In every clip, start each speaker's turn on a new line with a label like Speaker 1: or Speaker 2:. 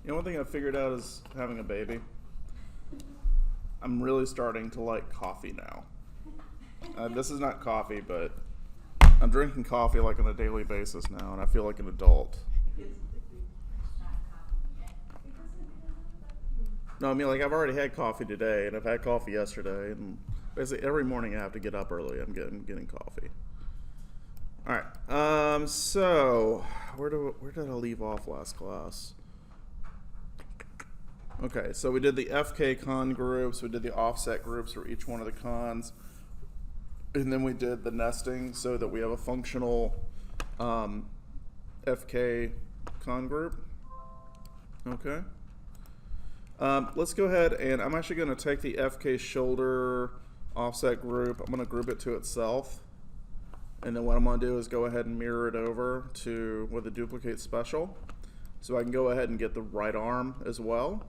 Speaker 1: You know, one thing I figured out is having a baby. I'm really starting to like coffee now. This is not coffee, but I'm drinking coffee like on a daily basis now, and I feel like an adult. No, I mean, like, I've already had coffee today, and I've had coffee yesterday, and basically every morning I have to get up early. I'm getting coffee. All right. So where did I leave off last class? Okay, so we did the FK con groups, we did the offset groups for each one of the cons, and then we did the nesting so that we have a functional FK con group. Okay. Let's go ahead and I'm actually going to take the FK shoulder offset group. I'm going to group it to itself. And then what I'm going to do is go ahead and mirror it over to with a duplicate special. So I can go ahead and get the right arm as well.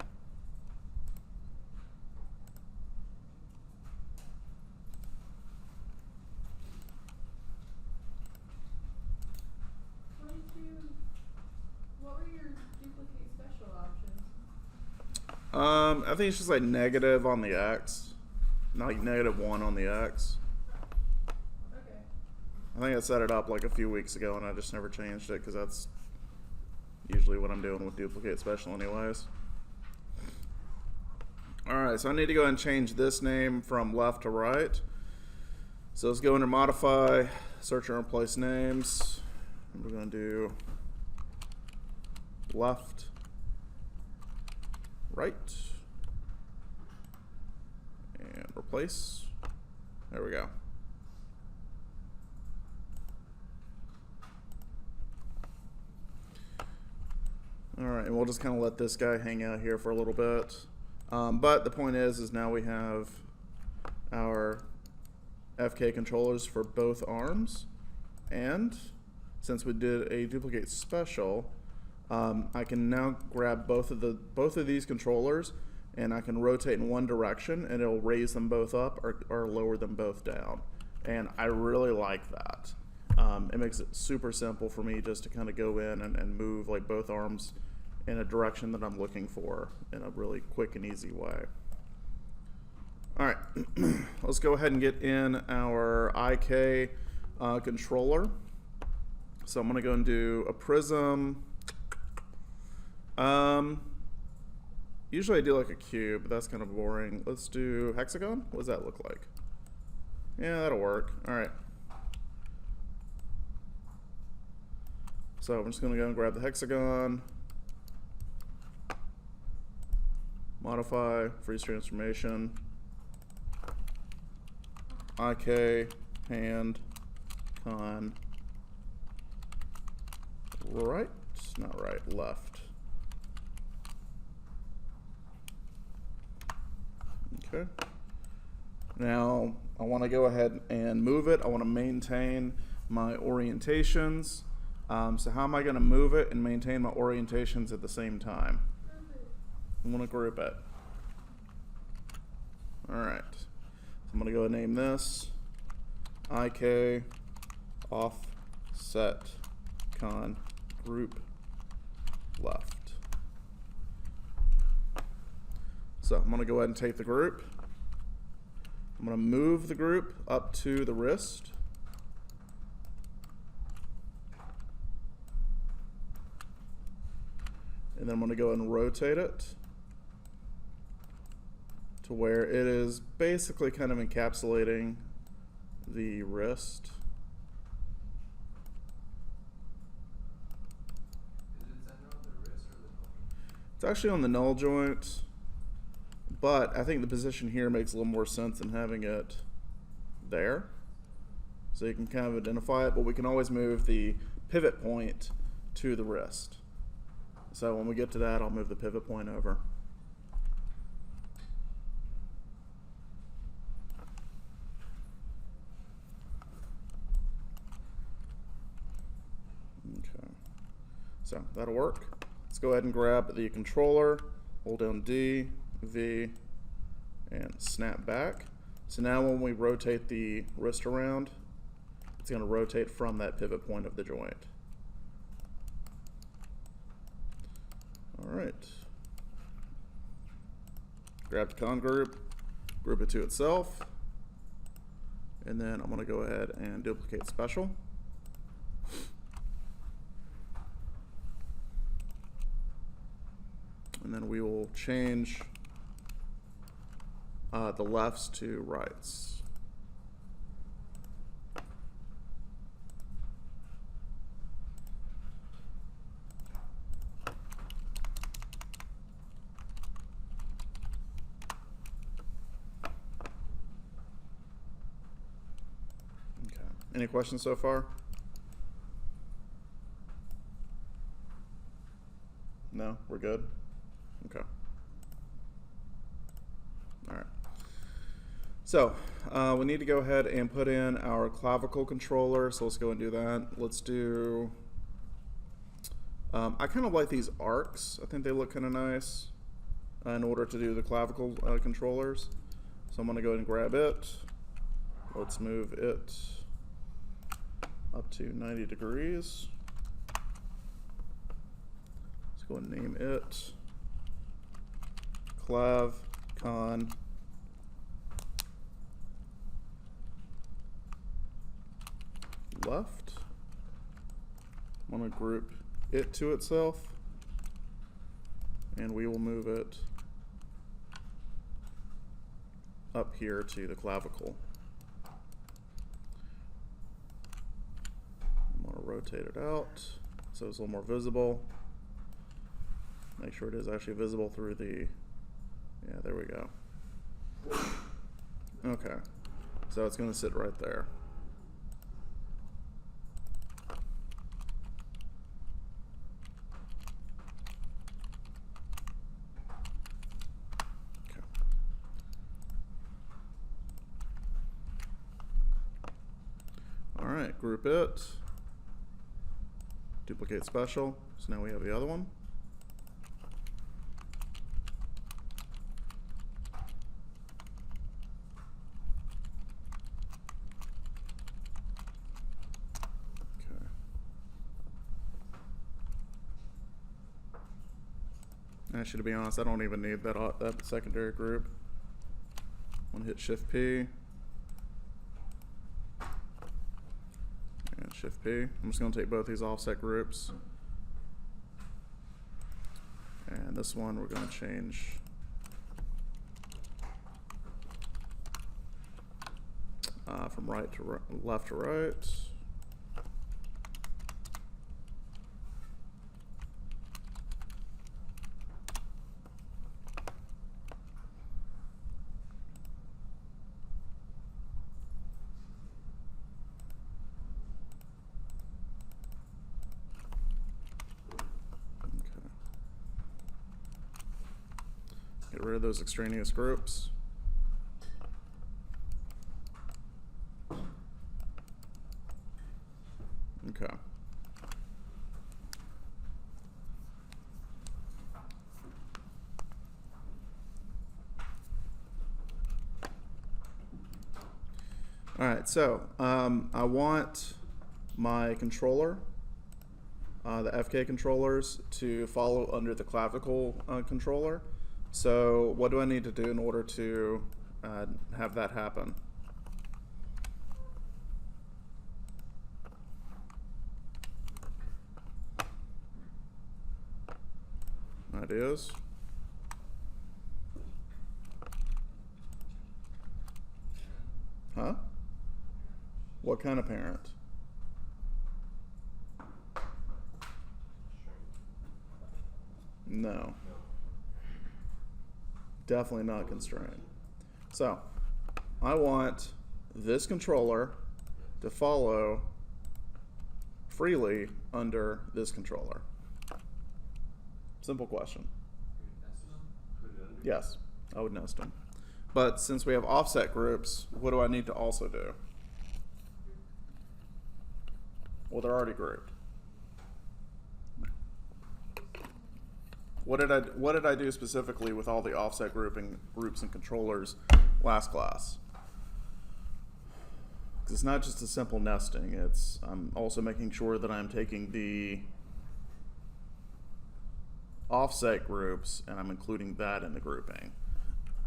Speaker 2: What were your duplicate special options?
Speaker 1: I think it's just like negative on the X. Like -1 on the X.
Speaker 2: Okay.
Speaker 1: I think I set it up like a few weeks ago and I just never changed it because that's usually what I'm doing with duplicate special anyways. Alright, so I need to go ahead and change this name from left to right. So let's go under modify, search and replace names. And we're going to do left, right, and replace. There we go. All right, and we'll just kind of let this guy hang out here for a little bit. But the point is now we have our FK controllers for both arms, and since we did a duplicate special, I can now grab both of these controllers, and I can rotate in one direction, and it'll raise them both up or lower them both down. And I really like that. It makes it super simple for me just to kind of go in and move like both arms in a direction that I'm looking for in a really quick and easy way. All right, let's go ahead and get in our IK controller. So I'm going to go and do a prism. Usually I do like a cube, but that's kind of boring. Let's do hexagon. What does that look like? Yeah, that'll work. All right. So I'm just going to go and grab the hexagon, modify, freeze transformation, IK, hand, con, right, not right, left. Okay. Now I want to go ahead and move it. I want to maintain my orientations. So how am I going to move it and maintain my orientations at the same time? I want to group it. All right. So I'm going to go ahead and name this IK offset con group left. So I'm going to go ahead and take the group. I'm going to move the group up to the wrist. And then I'm going to go ahead and rotate it to where it is basically kind of encapsulating the wrist.
Speaker 3: Is it center on the wrist or the null joint?
Speaker 1: It's actually on the null joint, but I think the position here makes a little more sense than having it there. So you can kind of identify it, but we can always move the pivot point to the wrist. So when we get to that, I'll move the pivot point over. Okay, so that'll work. Let's go ahead and grab the controller, hold down D, V, and snap back. So now when we rotate the wrist around, it's going to rotate from that pivot point of the joint. All right, grab the con group, group it to itself, and then I'm going to go ahead and duplicate special. And then we will change the lefts to rights. Okay. Any questions so far? No? We're good? Okay. All right. So we need to go ahead and put in our clavicle controller. So let's go and do that. Let's do, I kind of like these arcs. I think they look kind of nice in order to do the clavicle controllers. So I'm going to go ahead and grab it. Let's move it up to 90 degrees. Let's go and name it Clavicon left. I'm going to group it to itself, and we will move it up here to the clavicle. I'm going to rotate it out so it's a little more visible. Make sure it is actually visible through the, yeah, there we go. Okay, so it's going to sit right there. Okay. All right, group it, duplicate special, so now we have the other one. Actually, to be honest, I don't even need that secondary group. I'm gonna hit Shift P and Shift P. I'm just gonna take both these offset groups, and this one we're gonna change from right to left to right. Get rid of those extraneous groups. Okay. All right, so I want my controller, the FK controllers, to follow under the clavicle controller. So what do I need to do in order to have that happen? Ideas? Huh? What kind of parent? No. Definitely not constraint. So I want this controller to follow freely under this controller. Simple question. Yes, I would nest them. But since we have offset groups, what do I need to also do? Well, they're already grouped. What did I do specifically with all the offset groups and controllers last class? Because it's not just a simple nesting. I'm also making sure that I'm taking the offset groups and I'm including that in the grouping.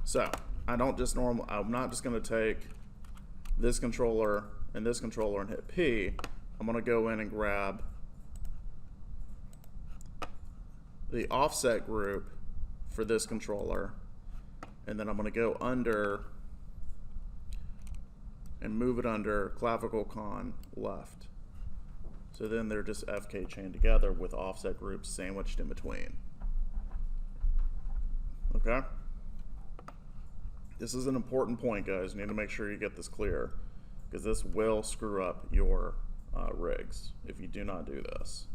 Speaker 1: So I'm not just going to take this controller and hit P. I'm going to go in and grab the offset group for this controller, and then I'm going to go under and move it under Clavicle Con left. So then they're just FK chained together with offset groups sandwiched in between. Okay? This is an important point, guys. You need to make sure you get this clear, because this will screw up your rigs if you do not do this.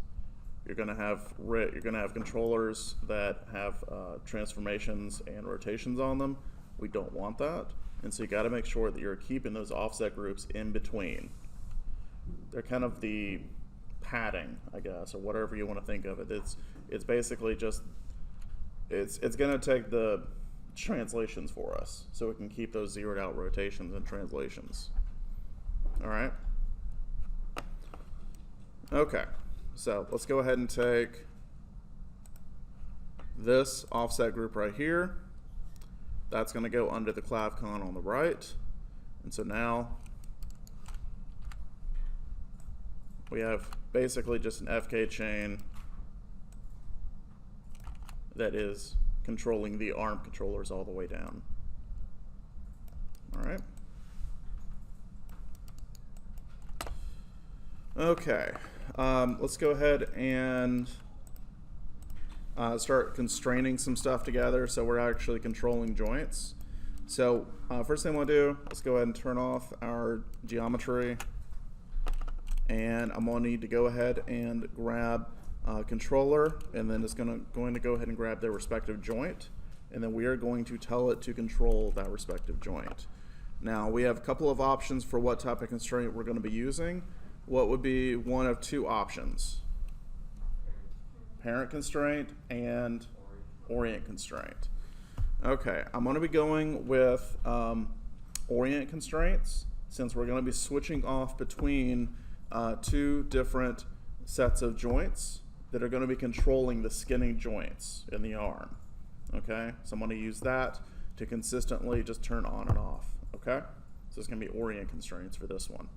Speaker 1: You're going to have controllers that have transformations and rotations on them. We don't want that, and so you got to make sure that you're keeping those offset groups in between. They're kind of the padding, I guess, or whatever you want to think of it. It's basically just it's going to take the translations for us, so we can keep those zeroed out rotations and translations. All right. Okay. So let's go ahead and take this offset group right here. That's going to go under the clavcon on the right. And so now we have basically just an FK chain that is controlling the ARM controllers all the way down. All right. Okay. Let's go ahead and start constraining some stuff together, so we're actually controlling joints. So first thing I want to do, let's go ahead and turn off our geometry, and I'm going to need to go ahead and grab controller, and then it's going to go ahead and grab their respective joint, and then we are going to tell it to control that respective joint. Now we have a couple of options for what type of constraint we're going to be using. What would be one of two options? Parent constraint and orient constraint. Okay, I'm going to be going with orient constraints, since we're going to be switching off between two different sets of joints that are going to be controlling the skinning joints in the arm. Okay, so I'm going to use that to consistently just turn on and off. Okay, so it's going to be orient constraints for this one.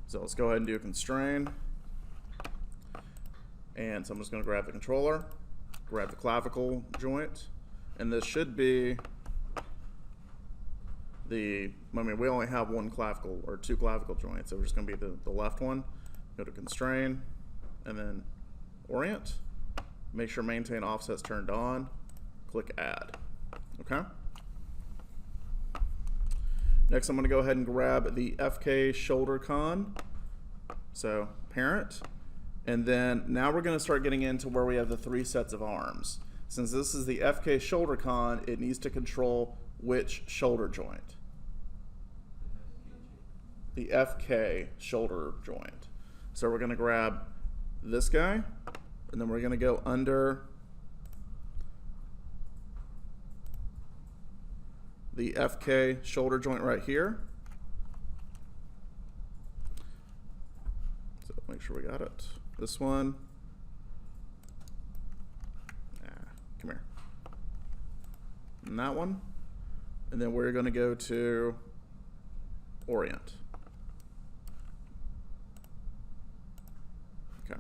Speaker 1: So let's go ahead and do a constrain. And so I'm just going to grab the controller, grab the clavicle joint, and this should be we only have one clavicle or two clavicle joints, so we're just going to be the left one. Go to constrain, and then orient. Make sure maintain offset's turned on. Click add. Okay. Next, I'm going to go ahead and grab the FK shoulder con, so parent, and then now we're going to start getting into where we have the three sets of arms. Since this is the FK shoulder con, it needs to control which shoulder joint? The FK shoulder joint. So we're going to grab this guy, and then we're going to go under the FK shoulder joint right here. So make sure we got it. This one. Come here. And that one. And then we're going to go to orient. Okay.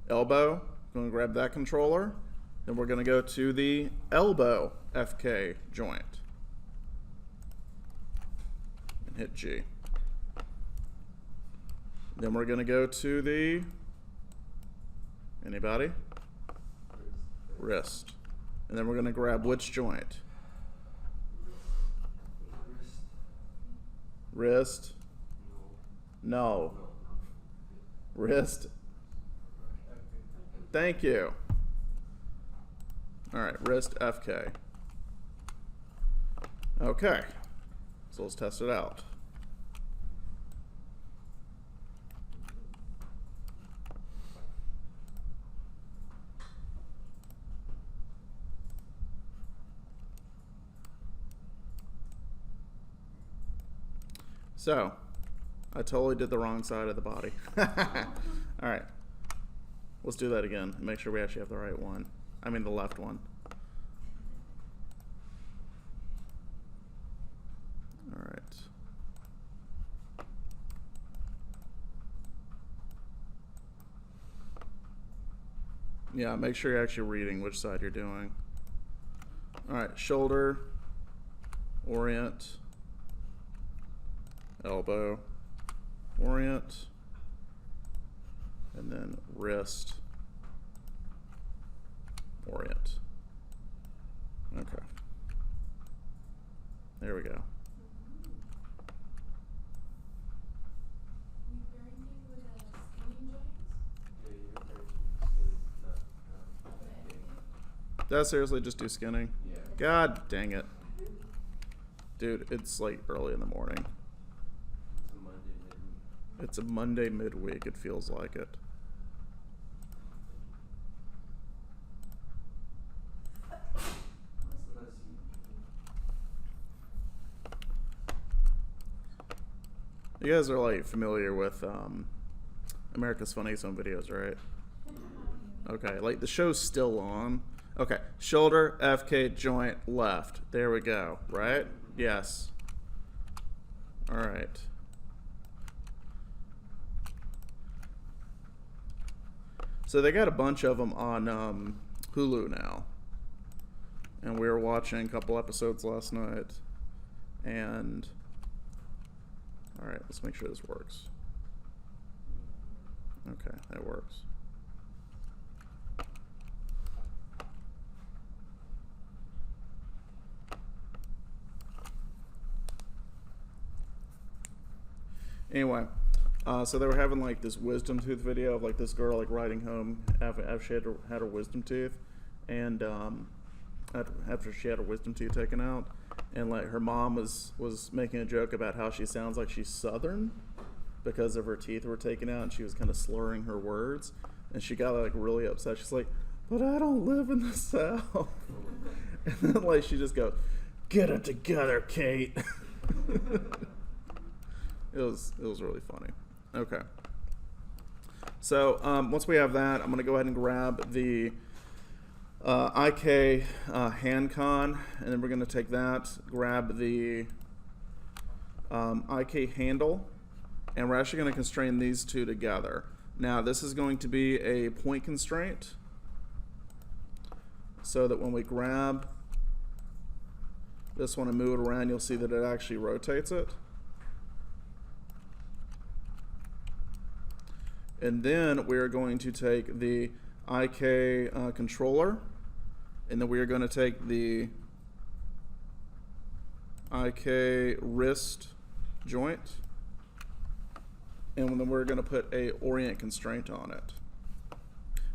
Speaker 1: Elbow. Going to grab that controller. Then we're going to go to the elbow FK joint. Hit G. Then we're going to go to the, anybody? Wrist. And then we're going to grab which joint? Wrist. No. Wrist. Thank you. All right, wrist FK. Okay. So let's test it out. So, I totally did the wrong side of the body. All right, let's do that again and make sure we actually have the right one. I mean the left one. Yeah, make sure you're actually reading which side you're doing. All right, shoulder, orient, elbow, orient, and then wrist, orient. Okay. There we go.
Speaker 2: We parenting with skinning joints?
Speaker 3: Yeah, you're very not
Speaker 2: The
Speaker 1: Did I seriously just do skinning?
Speaker 3: Yeah.
Speaker 1: God dang it. Dude, it's like early in the morning.
Speaker 3: It's a Monday midweek.
Speaker 1: It's a Monday midweek, it feels like it.
Speaker 3: Let's see.
Speaker 1: You guys are like familiar with America's Funniest Home Videos, right? Okay, like the show's still on. Okay, shoulder, FK, joint, left. There we go, right? Yes. All right. So they got a bunch of them on Hulu now. And we were watching a couple episodes last night. And, all right, let's make sure this works. Okay, that works. Anyway, so they were having like this wisdom tooth video of like this girl like riding home after she had her wisdom tooth, and after she had her wisdom tooth taken out, and like her mom was making a joke about how she sounds like she's Southern because of her teeth were taken out, and she was kind of slurring her words, and she got like really upset. She's like, "But I don't live in the South," and then like she just goes, "Get it together, Kate." It was really funny. Okay. So once we have that, I'm going to go ahead and grab the IK hand con, and then we're going to take that, grab the IK handle, and we're actually going to constrain these two together. Now this is going to be a point constraint, so that when we grab this one and move it around, you'll see that it actually rotates it. And then we're going to take the IK controller, and then we are going to take the IK wrist joint, and then we're going to put a orient constraint on it.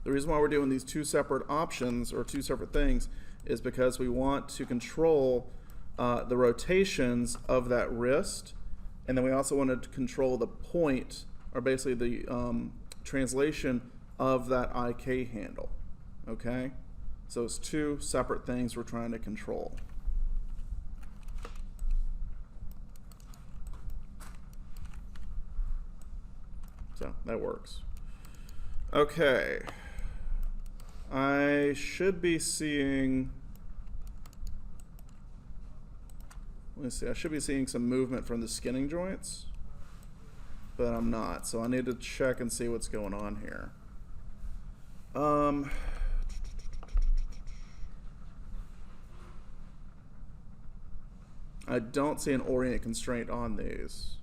Speaker 1: The reason why we're doing these two separate options or two separate things is because we want to control the rotations of that wrist, and then we also want to control the point, or basically the translation of that IK handle. Okay? So it's two separate things we're trying to control. So that works. Okay. I should be seeing, let's see, I should be seeing some movement from the skinning joints, but I'm not. So I need to check and see what's going on here. I don't see an orient constraint on these.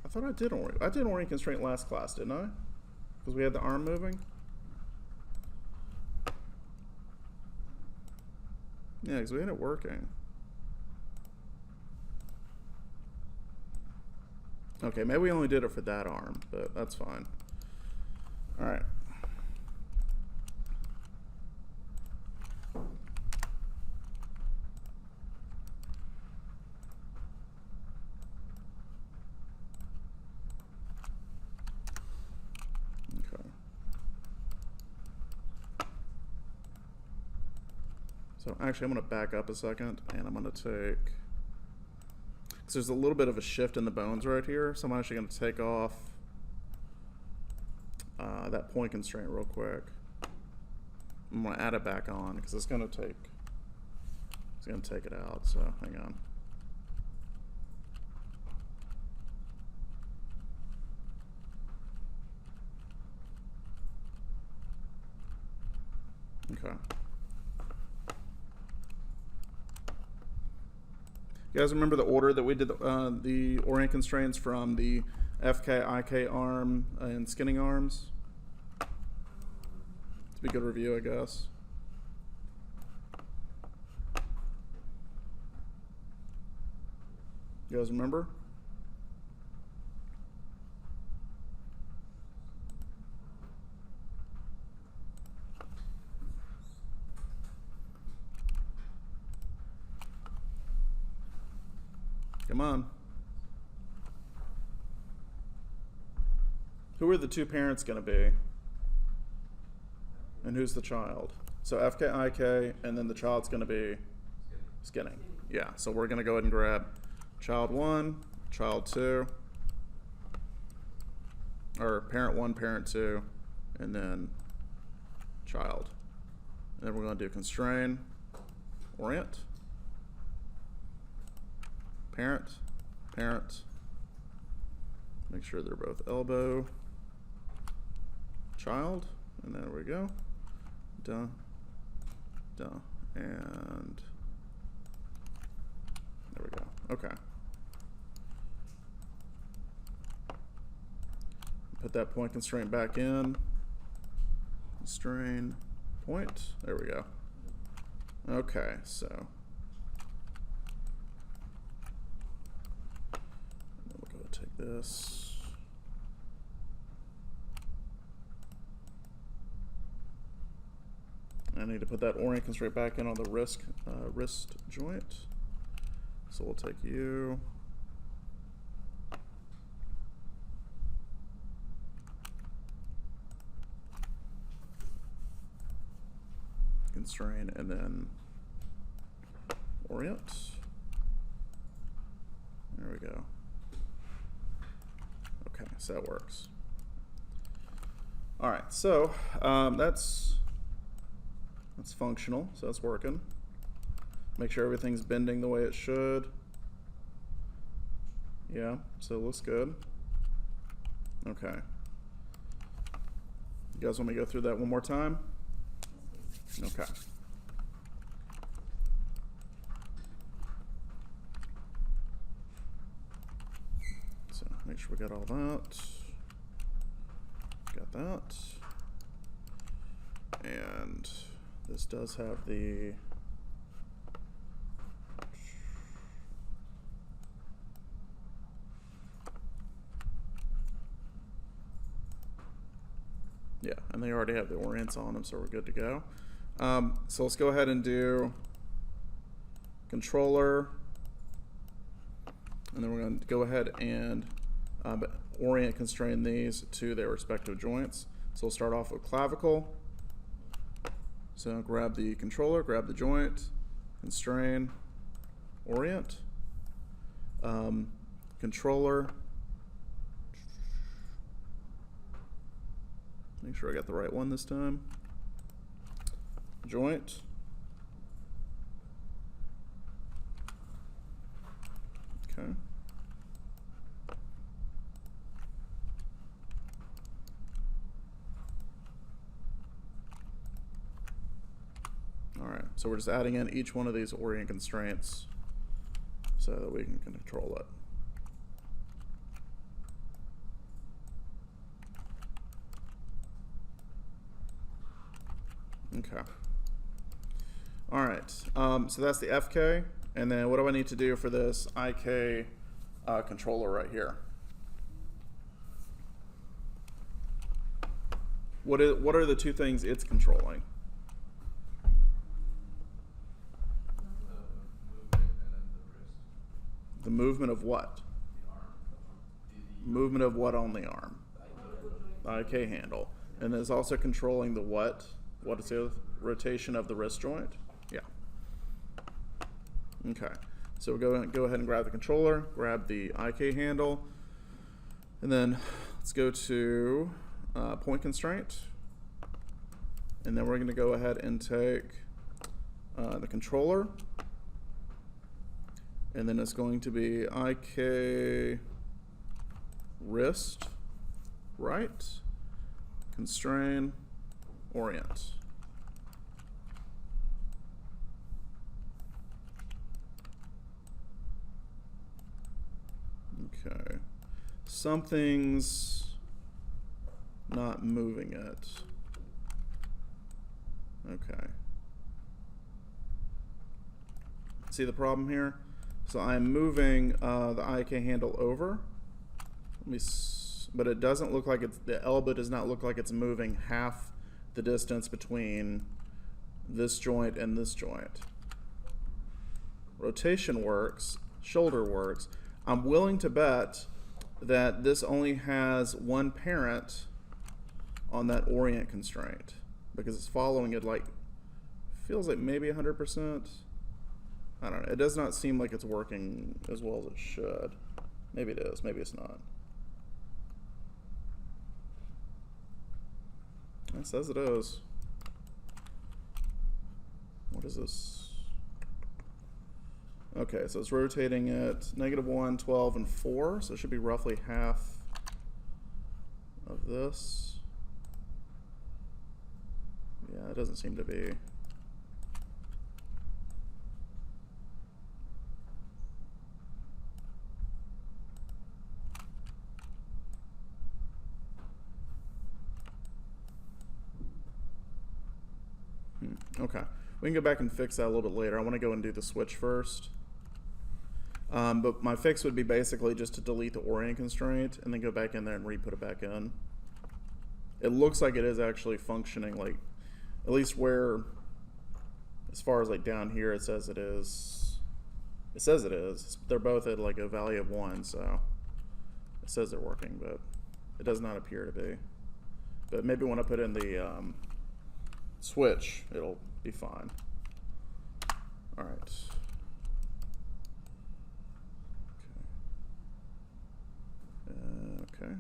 Speaker 1: I thought I did orient constraint last class, didn't I? Because we had the arm moving. Yeah, because we had it working. Okay, maybe we only did it for that arm, but that's fine. All right. Okay. So actually, I'm going to back up a second, and I'm going to take, because there's a little bit of a shift in the bones right here, so I'm actually going to take off that point constraint real quick. I'm going to add it back on because it's going to take it out. So hang on. Okay. You guys remember the order that we did the orient constraints from the FK, IK arm and skinning arms? It's a good review, I guess. You guys remember? Come on. Who are the two parents going to be? And who's the child? So FK, IK, and then the child's going to be skinning. Yeah, so we're going to go ahead and grab child 1, child 2, or parent 1, parent 2, and then child. And then we're going to do constrain, orient, parent, parent, make sure they're both elbow, child, and there we go, duh, duh, and there we go, okay. Put that point constraint back in, constrain, point, there we go. Okay, so we'll go take this. I need to put that orient constraint back in on the wrist joint. So we'll take you. Constrain and then orient. There we go. Okay, so that works. All right, so that's functional, so that's working. Make sure everything's bending the way it should. Yeah, so it looks good. Okay. You guys want me to go through that one more time? Okay. So make sure we got all that. Got that. And this does have the yeah, and they already have the orients on them, so we're good to go. So let's go ahead and do controller, and then we're going to go ahead and orient constrain these to their respective joints. So we'll start off with clavicle. So grab the controller, grab the joint, constrain, orient, controller. Make sure I got the right one this time. Joint. Okay. All right, so we're just adding in each one of these orient constraints so that we can control it. Okay. All right, so that's the FK, and then what do I need to do for this IK controller right here? What are the two things it's controlling? The movement of what? Movement of what on the arm? The IK handle. And it's also controlling the what? What is the rotation of the wrist joint? Yeah. Okay. So we'll go ahead and grab the controller, grab the IK handle, and then let's go to point constraint. And then we're going to go ahead and take the controller, and then it's going to be IK wrist right, constrain, orient. something's not moving it. Okay. See the problem here? So I'm moving the IK handle over. But it doesn't look like it's, the elbow does not look like it's moving half the distance between this joint and this joint. Rotation works, shoulder works. I'm willing to bet that this only has one parent on that Orient constraint because it's following it like, feels like maybe 100%. I don't know. It does not seem like it's working as well as it should. Maybe it is, maybe it's not. It says it is. What is this? Okay, so it's rotating at -1, 12, and 4, so it should be roughly half of this. Yeah, it doesn't seem to be. Okay, we can go back and fix that a little bit later. I want to go and do the switch first. But my fix would be basically just to delete the Orient constraint and then go back in there and re-put it back in. It looks like it is actually functioning, like, at least where, as far as like down here, it says it is. It says it is. They're both at like a value of 1, so it says they're working, but it does not appear to be. But maybe when I put in the switch, it'll be fine. All right. Okay.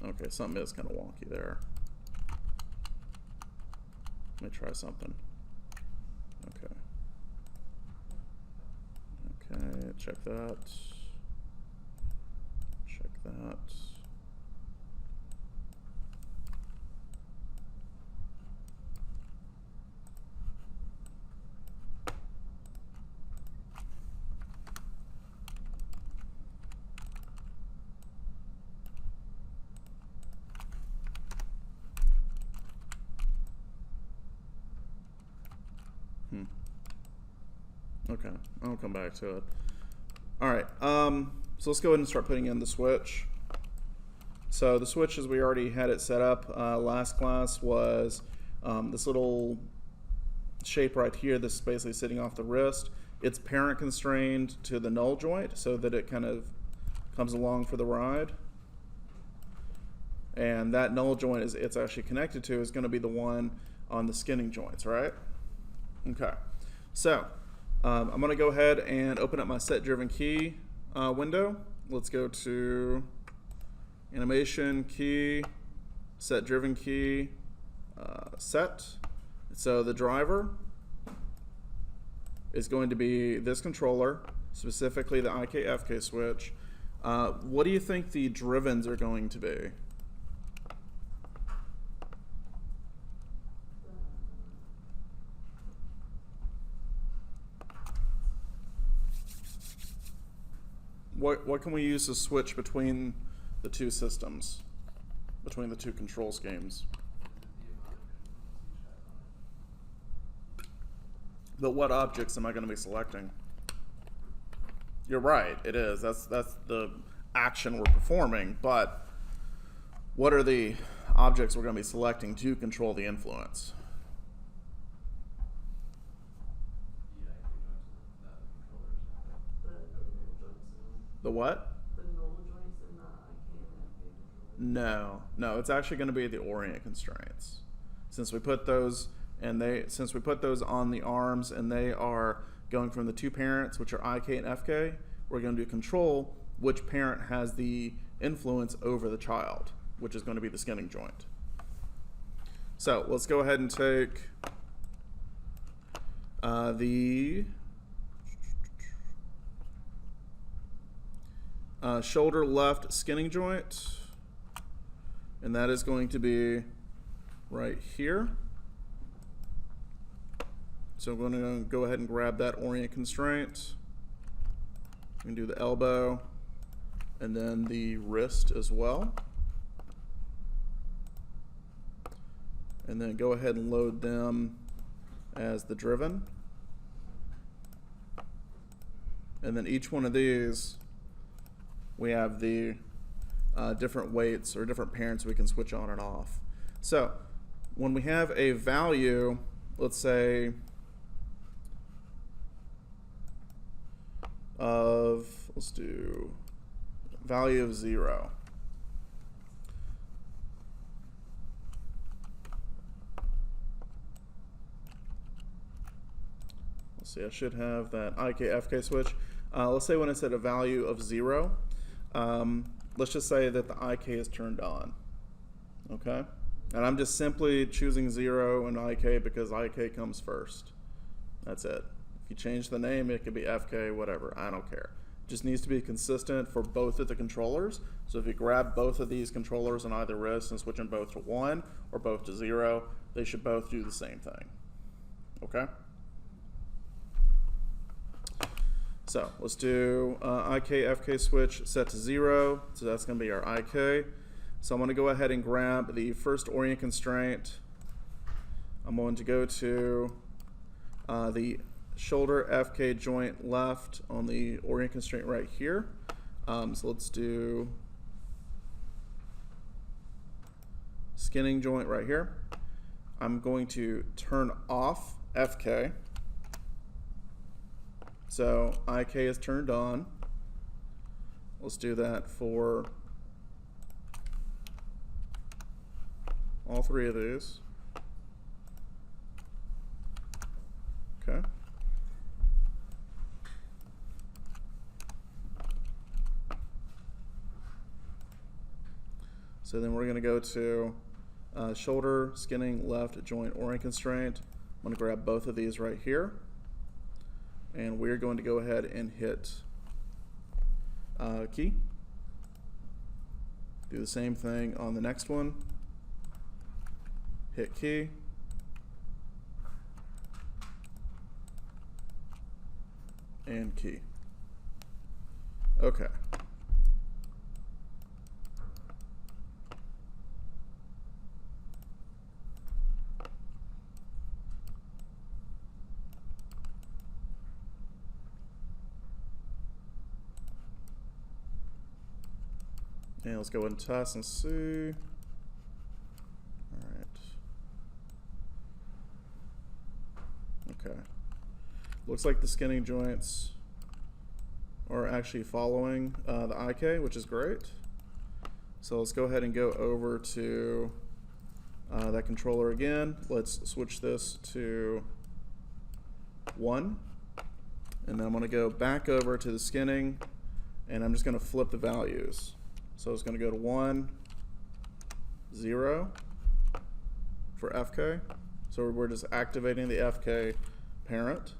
Speaker 1: Okay, something is kind of wonky there. Let me try something. Okay. Okay, check that. Check that. Okay, I'll come back to it. All right, so let's go ahead and start putting in the switch. So the switch, as we already had it set up last class, was this little shape right here. This is basically sitting off the wrist. It's parent constrained to the null joint so that it kind of comes along for the ride. And that null joint it's actually connected to is going to be the one on the skinning joints, right? Okay, so I'm going to go ahead and open up my set driven key window. Let's go to animation key, set driven key, set. So the driver is going to be this controller, specifically the IKFK switch. What do you think the drivens are going to be? What can we use to switch between the two systems, between the two control schemes? But what objects am I going to be selecting? You're right, it is. That's the action we're performing, but what are the objects we're going to be selecting to control the influence? The what?
Speaker 4: The null joints in the IKFK controller?
Speaker 1: No, it's actually going to be the Orient constraints. Since we put those on the arms and they are going from the two parents, which are IK and FK, we're going to control which parent has the influence over the child, which is going to be the skinning joint. So let's go ahead and take the shoulder left skinning joint. and that is going to be right here. So I'm going to go ahead and grab that orient constraint. We can do the elbow and then the wrist as well. And then go ahead and load them as the driven. And then each one of these, we have the different weights or different parents we can switch on and off. So when we have a value, let's say let's do value of 0. Let's see, I should have that IKFK switch. Let's say when it's at a value of 0, let's just say that the IK is turned on, okay? And I'm just simply choosing 0 and IK because IK comes first. That's it. If you change the name, it could be FK, whatever, I don't care. It just needs to be consistent for both of the controllers. So if you grab both of these controllers on either wrist and switch them both to 1 or both to 0, they should both do the same thing, okay? So let's do IKFK switch set to 0. So that's going to be our IK. So I'm going to go ahead and grab the first orient constraint. I'm going to go to the shoulder FK joint left on the orient constraint right here. So let's do skinning joint right here. I'm going to turn off FK. So IK is turned on. Let's do that for all 3 of these. Okay. So then we're going to go to shoulder skinning left joint orient constraint. I'm going to grab both of these right here. And we're going to go ahead and hit key. Do the same thing on the next one. Hit key. And key. Okay. And let's go ahead and test and see. All right. Okay. Looks like the skinning joints are actually following the IK, which is great. So let's go ahead and go over to that controller again. Let's switch this to 1. And then I'm going to go back over to the skinning, and I'm just going to flip the values. So it's going to go to 1, 0 for FK. So we're just activating the FK parent.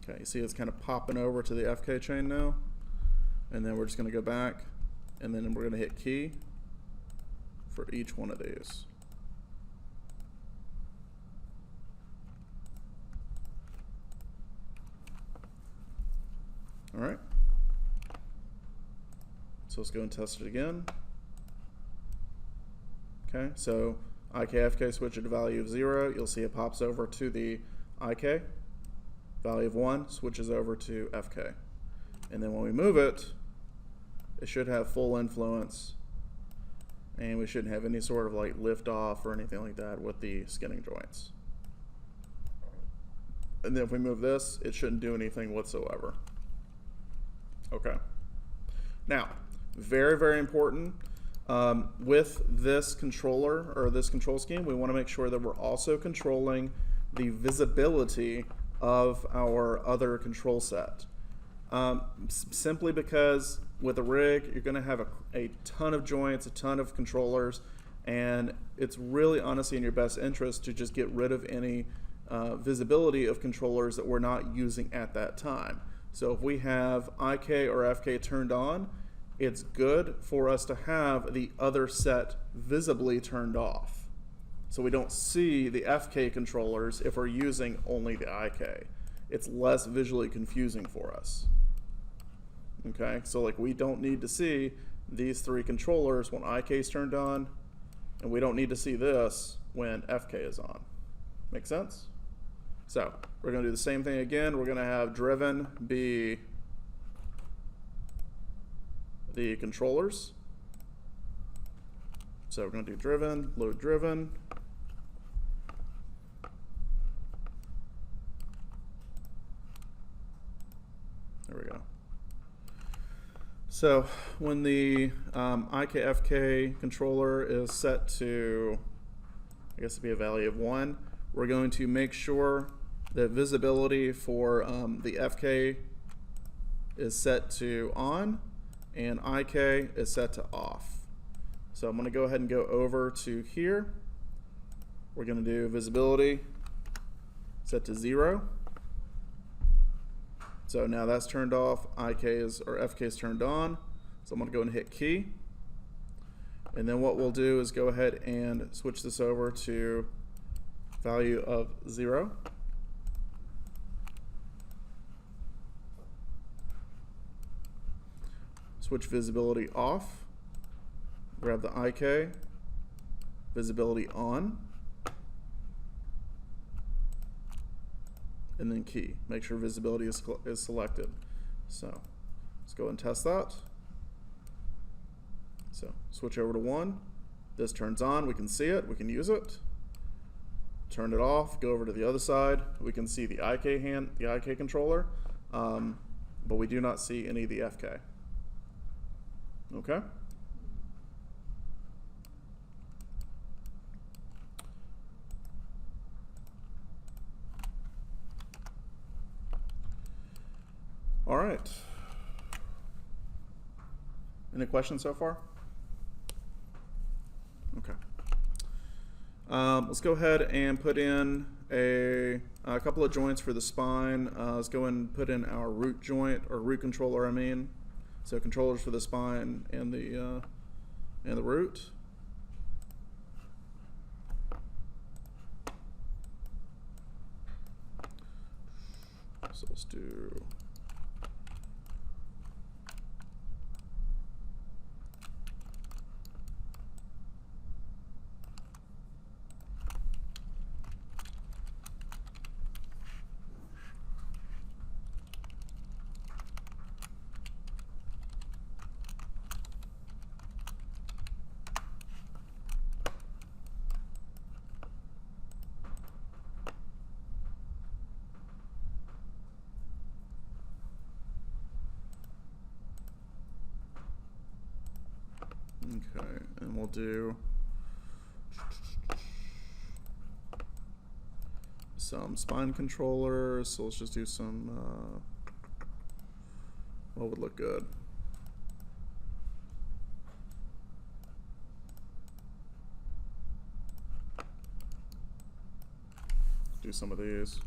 Speaker 1: Okay, you see it's kind of popping over to the FK chain now. And then we're just going to go back, and then we're going to hit key for each one of these. All right. So let's go and test it again. Okay, so IKFK switch it to value of 0. You'll see it pops over to the IK. Value of 1 switches over to FK. And then when we move it, it should have full influence, and we shouldn't have any sort of like lift off or anything like that with the skinning joints. And then if we move this, it shouldn't do anything whatsoever. Okay. Now, very, very important. With this controller or this control scheme, we want to make sure that we're also controlling the visibility of our other control set. Simply because with a rig, you're going to have a ton of joints, a ton of controllers, and it's really honestly in your best interest to just get rid of any visibility of controllers that we're not using at that time. So if we have IK or FK turned on, it's good for us to have the other set visibly turned off. So we don't see the FK controllers if we're using only the IK. It's less visually confusing for us. Okay, so like we don't need to see these three controllers when IK is turned on, and we don't need to see this when FK is on. Make sense? So we're going to do the same thing again. We're going to have driven be the controllers. So we're going to do driven, load driven. There we go. So when the IKFK controller is set to, I guess it'd be a value of 1, we're going to make sure that visibility for the FK is set to on and IK is set to off. So I'm going to go ahead and go over to here. We're going to do visibility set to 0. So now that's turned off, IK is, or FK is turned on. So I'm going to go and hit key. And then what we'll do is go ahead and switch this over to value of 0. Switch visibility off. Grab the IK, visibility on, and then key. Make sure visibility is selected. So let's go and test that. So switch over to 1. This turns on. We can see it. We can use it. Turn it off. Go over to the other side. We can see the IK controller, but we do not see any of the FK. Okay. All right. Any questions so far? Okay. Let's go ahead and put in a couple of joints for the spine. Let's go and put in our root joint, or root controller, I mean. So controllers for the spine and the root. So let's do. Okay, and we'll do some spine controllers. So let's just do some, what would look good? Do some of these.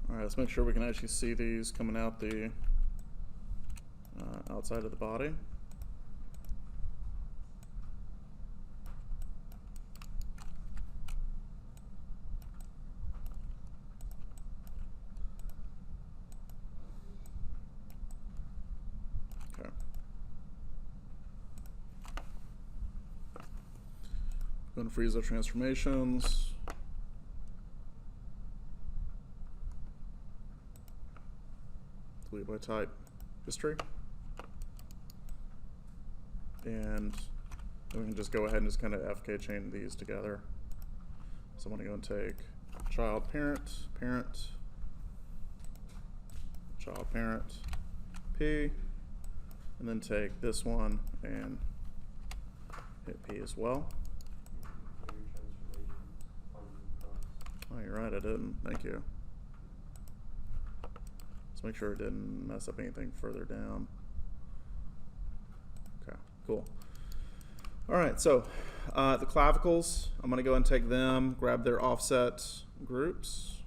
Speaker 1: All right, let's make sure we can actually see these coming out the outside of the body. Go and freeze our transformations. Delete by type history. And we can just go ahead and just kind of FK chain these together. So I'm going to go and take child parent, parent, child parent, P, and then take this one and hit P as well. Oh, you're right, I didn't. Thank you. Let's make sure it didn't mess up anything further down. Okay, cool. All right, so the clavicles, I'm going to go and take them, grab their offset groups.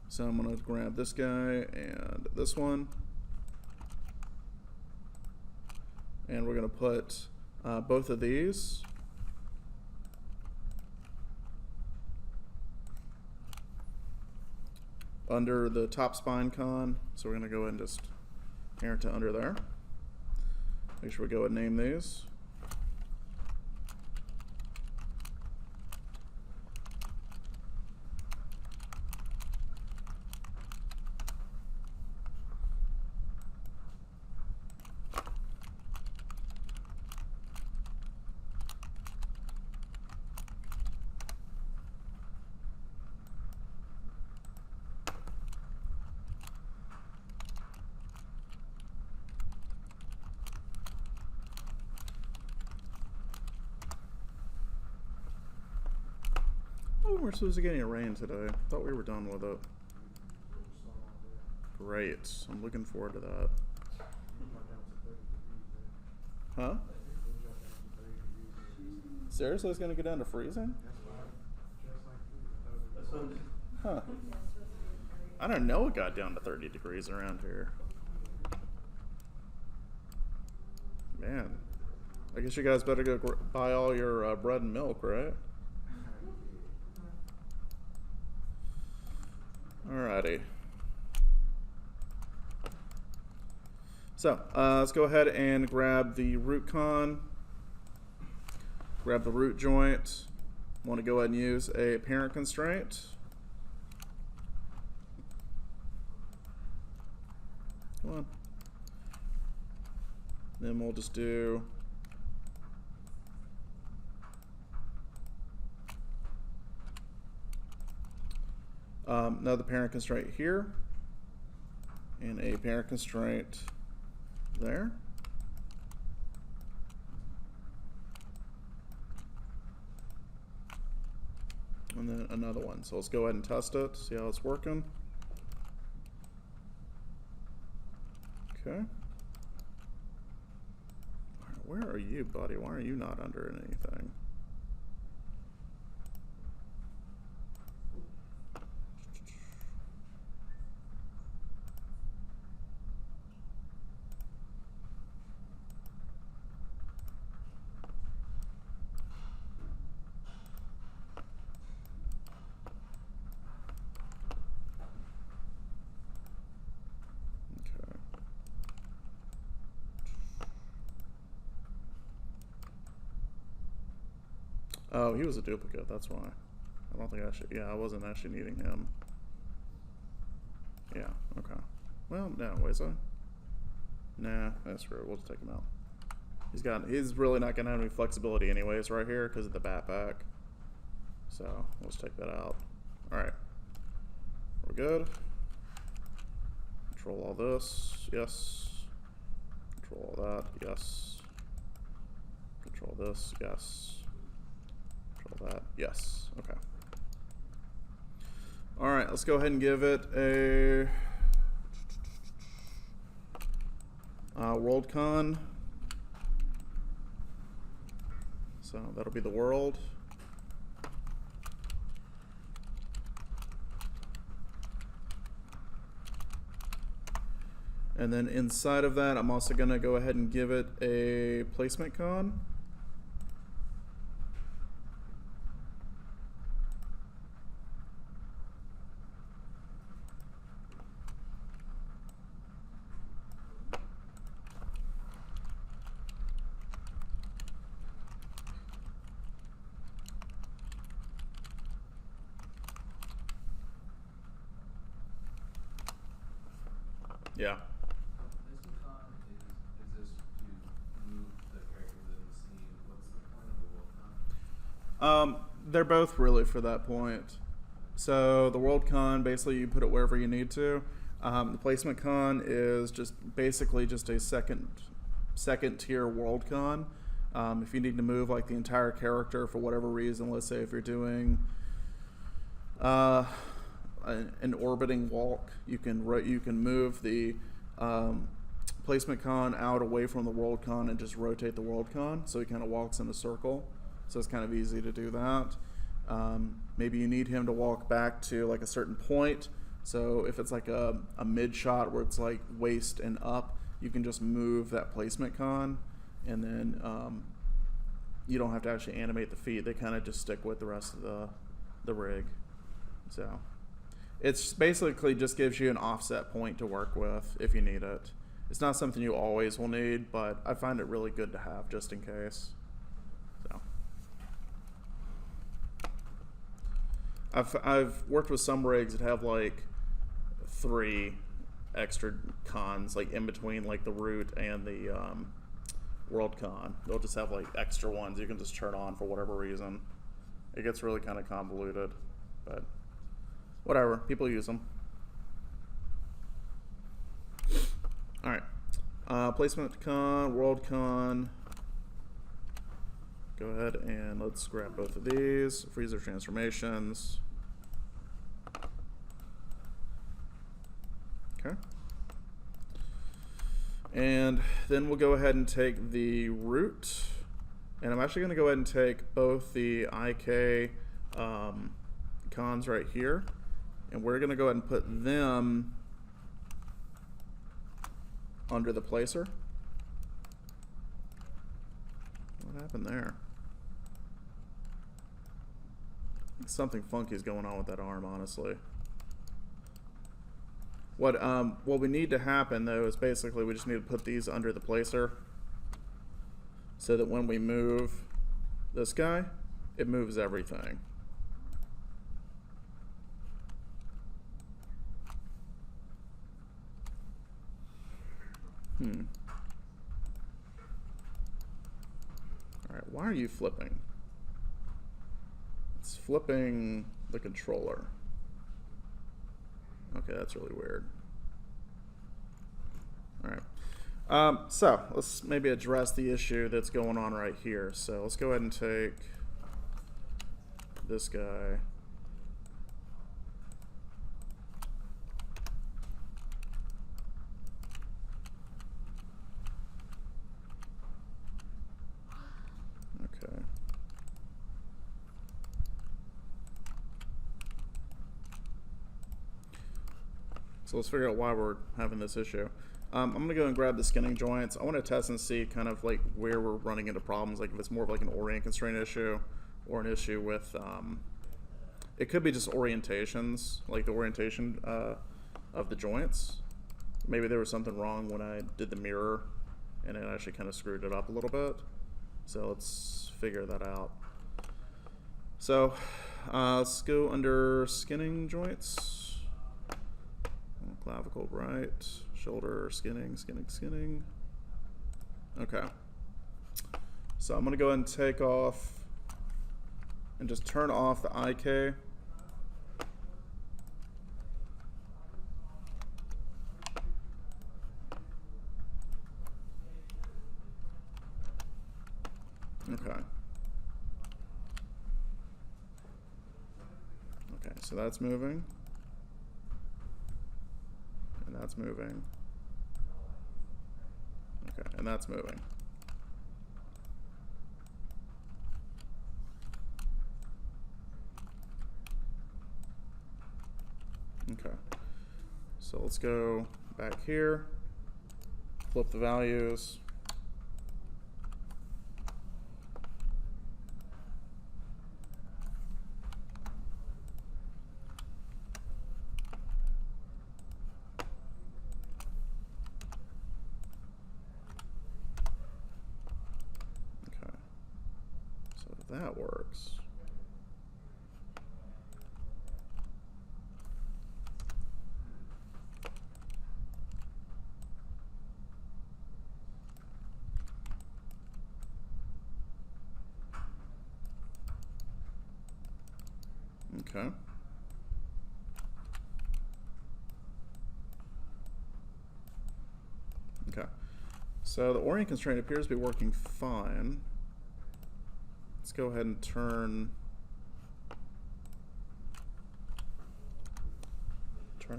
Speaker 1: So I'm going to grab this guy and this one. And we're going to put both of these under the top spine con. So we're going to go ahead and just parent to under there. Make sure we go ahead and name these. We're supposed to get any rain today. Thought we were done with it. Great. I'm looking forward to that. Huh? Seriously, it's going to get down to freezing? Huh. I don't know it got down to 30 degrees around here. Man. I guess you guys better go buy all your bread and milk, right? Alrighty. So let's go ahead and grab the root con, grab the root joint. Want to go ahead and use a parent constraint. Come on. Then we'll just do another parent constraint here, and a parent constraint there. And then another one. So let's go ahead and test it, see how it's working. Okay. Where are you, buddy? Why are you not under anything? Oh, he was a duplicate, that's why. I don't think I should, yeah, I wasn't actually needing him. Yeah, okay. Well, no, wait, so? Nah, that's screw it, we'll just take him out. He's really not gonna have any flexibility anyways right here because of the backpack. So, let's take that out. Alright. We're good. Control all this, yes. Control all that, yes. Control this, yes. That, yes, okay. All right, let's go ahead and give it a world con. So that'll be the world. And then inside of that, I'm also gonna go ahead and give it a placement con. Yeah.
Speaker 5: Placement con is this to move the character within the scene. What's the point of the world con?
Speaker 1: They're both really for that point. So the world con, basically you put it wherever you need to. The placement con is just basically just a second tier world con. If you need to move like the entire character for whatever reason, let's say if you're doing an orbiting walk, you can move the placement con out away from the world con and just rotate the world con, so he kind of walks in a circle. So it's kind of easy to do that. Maybe you need him to walk back to like a certain point. So if it's like a mid shot where it's like waist and up, you can just move that placement con, and then you don't have to actually animate the feet. They kind of just stick with the rest of the rig. So it's basically just gives you an offset point to work with if you need it. It's not something you always will need, but I find it really good to have just in case. So I've worked with some rigs that have like 3 extra cons like in between like the root and the world con. They'll just have like extra ones you can just turn on for whatever reason. It gets really kind of convoluted, but whatever, people use them. All right, placement con, world con. Go ahead and let's grab both of these. Freezer transformations. Okay. And then we'll go ahead and take the root. And I'm actually going to go ahead and take both the IK cons right here. And we're going to go ahead and put them under the placer. What happened there? Something funky is going on with that arm, honestly. What we need to happen though is basically we just need to put these under the placer so that when we move this guy, it moves everything. Alright, why are you flipping? It's flipping the controller. Okay, that's really weird. Alright. So, let's maybe address the issue that's going on right here. So, let's go ahead and take this guy. Okay. So let's figure out why we're having this issue. I'm going to go and grab the skinning joints. I want to test and see kind of like where we're running into problems, like if it's more of like an orient constraint issue or an issue with, it could be just orientations, like the orientation of the joints. Maybe there was something wrong when I did the mirror and it actually kind of screwed it up a little bit. So let's figure that out. So let's go under skinning joints. Clavicle right, shoulder, skinning. Okay. So I'm going to go ahead and take off and just turn off the IK. Okay. Okay, so that's moving. And that's moving. Okay, and that's moving. Okay. So let's go back here, flip the values. That works. Okay. Okay. So the Orient constraint appears to be working fine. Let's go ahead and turn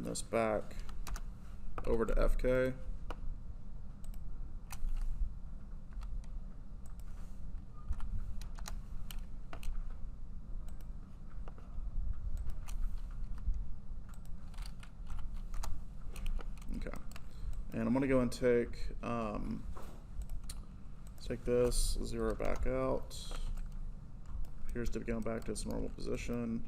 Speaker 1: this back over to FK. Okay. And I'm going to go and take this 0 back out. Appears to be going back to its normal position.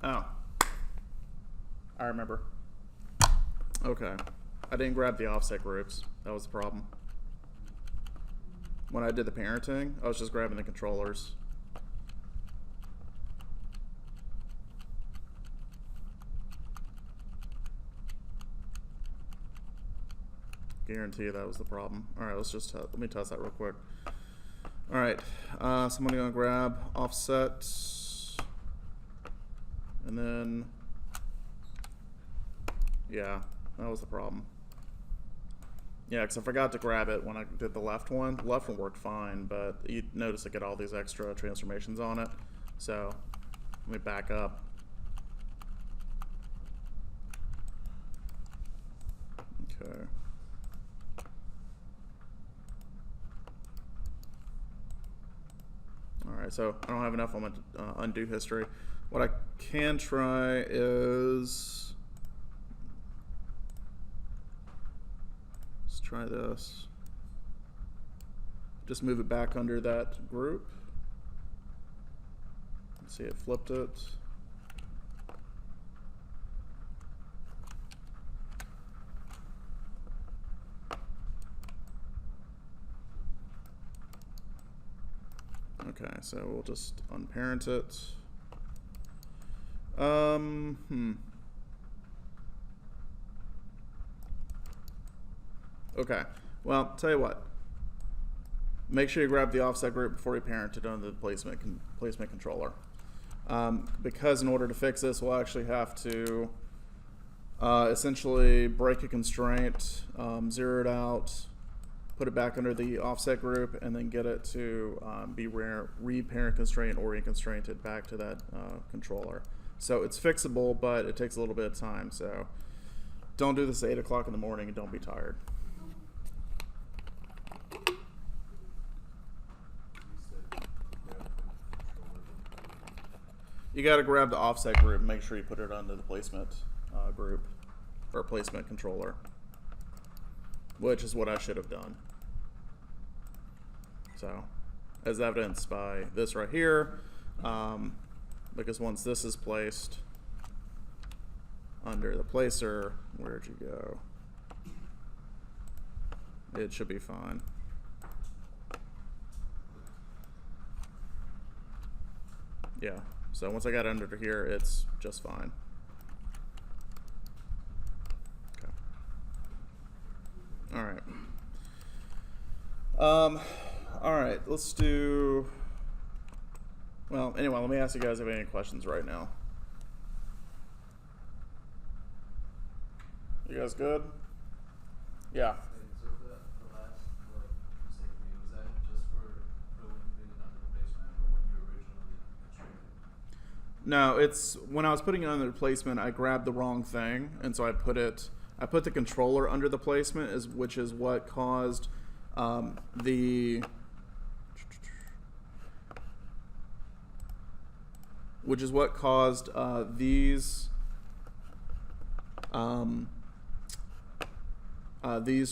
Speaker 1: Oh, I remember. Okay. I didn't grab the offset groups. That was the problem. When I did the parenting, I was just grabbing the controllers. Guarantee you that was the problem. All right, let's just let me test that real quick. All right, so I'm gonna grab offset, and then yeah, that was the problem. Yeah, because I forgot to grab it when I did the left one. The left one worked fine, but you notice I get all these extra transformations on it. So let me back up. Okay. All right, so I don't have enough on my undo history. What I can try is, let's try this. Just move it back under that group. Let's see, it flipped it. Okay, so we'll just unparent it. Okay, well, tell you what. Make sure you grab the offset group before you parent it under the placement controller. Because in order to fix this, we'll actually have to essentially break a constraint, zero it out, put it back under the offset group, and then get it to be re-parent constraint, Orient constrainted back to that controller. So it's fixable, but it takes a little bit of time. So don't do this at 8 o'clock in the morning and don't be tired. You got to grab the offset group and make sure you put it under the placement group or placement controller, which is what I should have done. So, as evidenced by this right here, because once this is placed under the placer, where'd you go? It should be fine. Yeah, so once I got under here, it's just fine. Okay. All right. All right, let's do, well, anyway, let me ask you guys if you have any questions right now. You guys good? Yeah.
Speaker 5: So the last mistake you made, was that just for when putting it under the placement or when you originally constrained it?
Speaker 1: No, it's when I was putting it under the placement, I grabbed the wrong thing, and so I put the controller under the placement, which is what caused these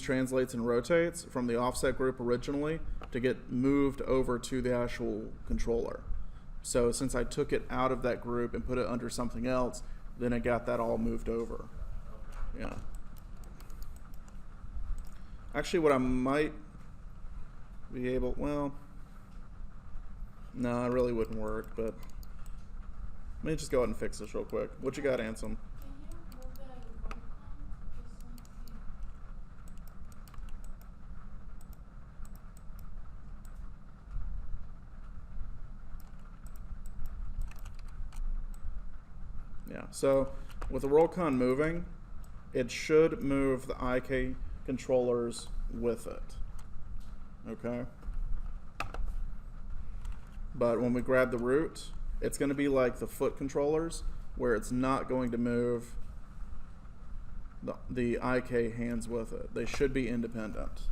Speaker 1: translates and rotates from the offset group originally to get moved over to the actual controller. So since I took it out of that group and put it under something else, then it got that all moved over. Yeah. Actually, what I might be able, well, no, it really wouldn't work, but Let me just go ahead and fix this real quick. What you got, Ansem?
Speaker 2: Can you move the Oricon? Just want to see.
Speaker 1: Yeah, so with the Worldcon moving, it should move the IK controllers with it. Okay? But when we grab the root, it's going to be like the foot controllers, where it's not going to move the IK hands with it. They should be independent.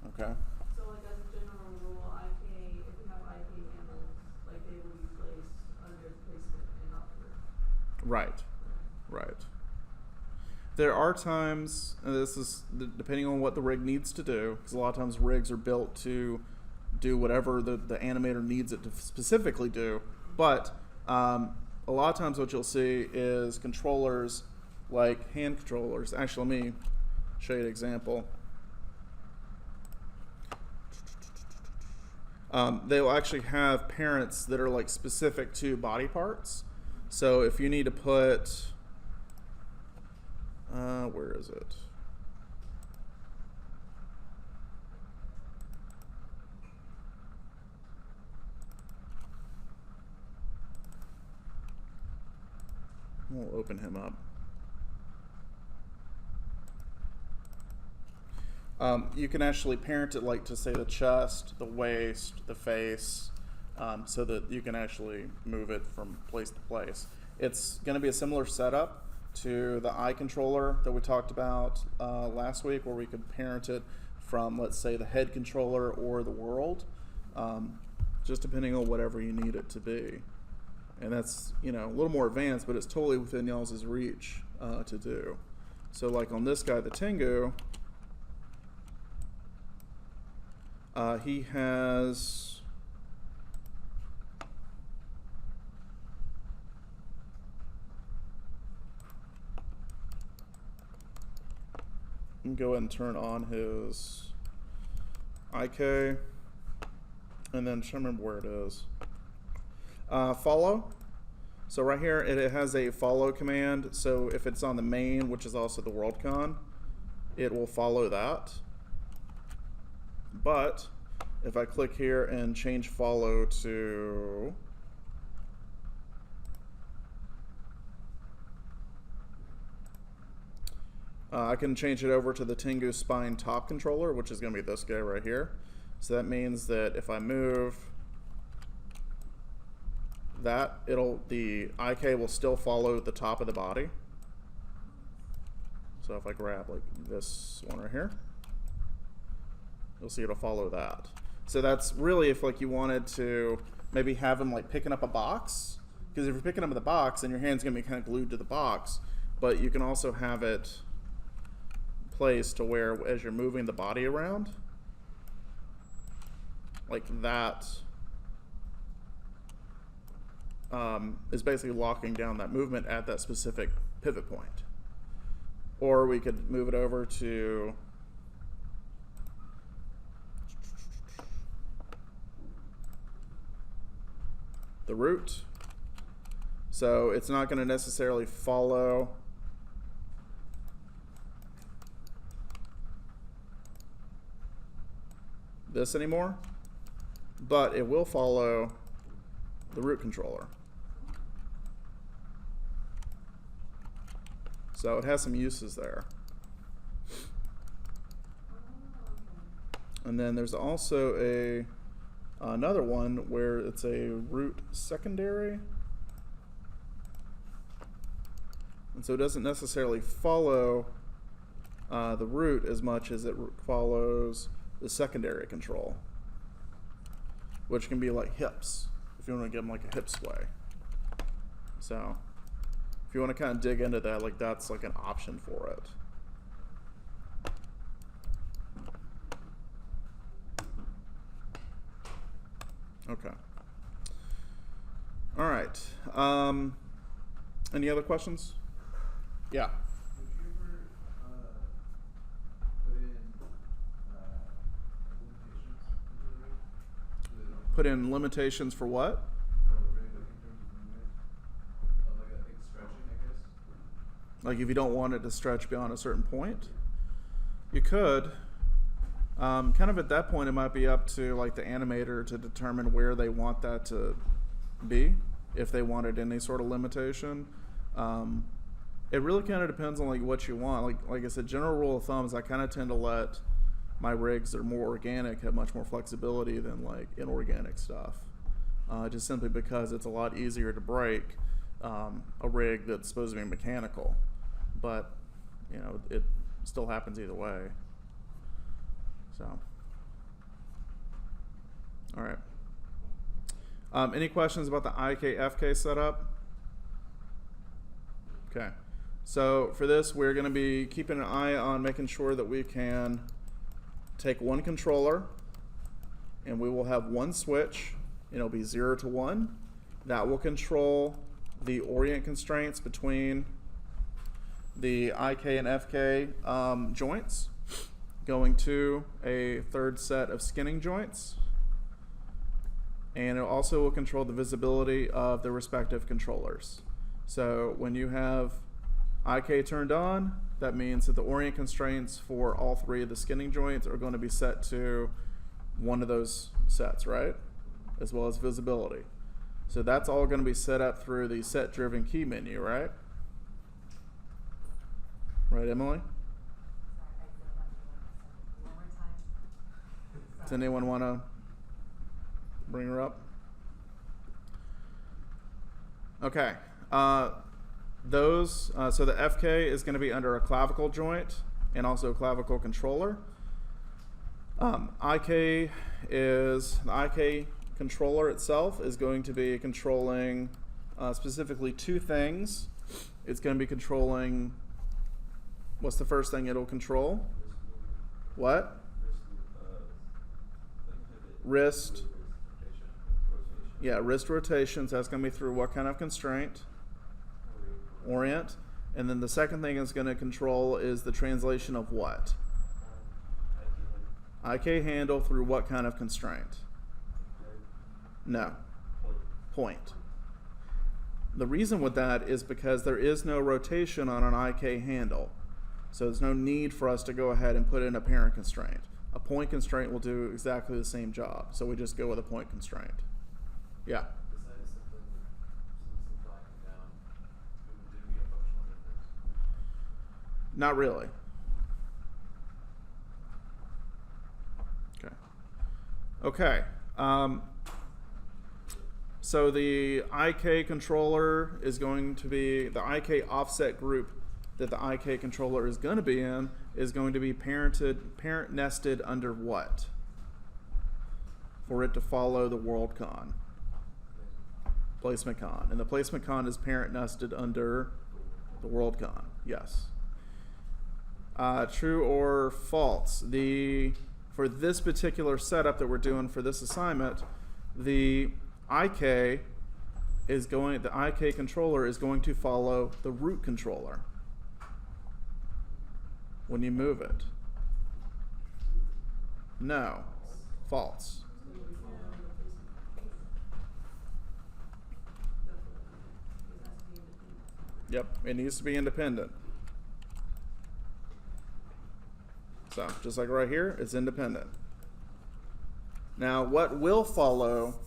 Speaker 1: Okay?
Speaker 4: So like as a general rule, IK, if we have IK handles, like they will be placed under placement and upward.
Speaker 1: Right. Right. There are times, and this is depending on what the rig needs to do, because a lot of times rigs are built to do whatever the animator needs it to specifically do. But a lot of times what you'll see is controllers like hand controllers. Actually, let me show you an example. They'll actually have parents that are like specific to body parts. So if you need to put, where is it? We'll open him up. You can actually parent it like to say the chest, the waist, the face, so that you can actually move it from place to place. It's going to be a similar setup to the eye controller that we talked about last week, where we could parent it from, let's say, the head controller or the world, just depending on whatever you need it to be. And that's, you know, a little more advanced, but it's totally within y'all's reach to do. So like on this guy, the Tengu, he has go ahead and turn on his IK, and then try to remember where it is. Follow. So right here it has a follow command. So if it's on the main, which is also the Worldcon, it will follow that. But if I click here and change follow to I can change it over to the Tengu Spine top controller, which is going to be this guy right here. So that means that if I move that, the IK will still follow the top of the body. So if I grab like this one right here, you'll see it'll follow that. So that's really if like you wanted to maybe have him like picking up a box, because if you're picking up the box, then your hand's going to be kind of glued to the box. But you can also have it placed to where as you're moving the body around, like that, is basically locking down that movement at that specific pivot point. Or we could move it over to the root. So it's not going to necessarily follow this anymore, but it will follow the root controller. So it has some uses there. And then there's also another one where it's a root secondary. And so it doesn't necessarily follow the root as much as it follows the secondary control, which can be like hips, if you want to give them like a hip sway. So if you want to kind of dig into that, like that's like an option for it. Okay. All right. Any other questions? Yeah.
Speaker 5: Would you ever put in limitations into the rig?
Speaker 1: Put in limitations for what?
Speaker 5: The rig, like in terms of movement?
Speaker 1: Like if you don't want it to stretch beyond a certain point, you could. Kind of at that point, it might be up to like the animator to determine where they want that to be, if they wanted any sort of limitation. It really kind of depends on like what you want. Like I said, general rule of thumb is I kind of tend to let my rigs that are more organic have much more flexibility than like inorganic stuff. Just simply because it's a lot easier to break a rig that's supposed to be mechanical, but you know it still happens either way. So, all right. Any questions about the IKFK setup? Okay. So for this, we're going to be keeping an eye on making sure that we can take one controller, and we will have one switch. It'll be 0 to 1. That will control the Orient constraints between the IK and FK joints, going to a third set of skinning joints. And it also will control the visibility of the respective controllers. So when you have IK turned on, that means that the Orient constraints for all three of the skinning joints are going to be set to one of those sets, right? As well as visibility. So that's all going to be set up through the set-driven key menu, right? Right, Emily? Does anyone want to bring her up? Okay. So the FK is going to be under a clavicle joint and also a clavicle controller. The IK controller itself is going to be controlling specifically two things. It's going to be controlling, what's the first thing it'll control? What? Wrist. Yeah, wrist rotation. So that's going to be through what kind of constraint? Orient. And then the second thing it's going to control is the translation of what? IK handle through what kind of constraint? No. Point. The reason with that is because there is no rotation on an IK handle. So there's no need for us to go ahead and put in a parent constraint. A point constraint will do exactly the same job. So we just go with a point constraint. Yeah.
Speaker 5: Besides simplifying down, did we get functional difference?
Speaker 1: Not really. Okay. So the IK controller is going to be, the IK offset group that the IK controller is going to be in is going to be parent nested under what? For it to follow the world con. Placement con. And the placement con is parent nested under the world con. Yes. True or false? For this particular setup that we're doing for this assignment, the IK controller is going to follow the root controller when you move it. No. False. Yep, it needs to be independent. So, just like right here, it's independent. Now, what will follow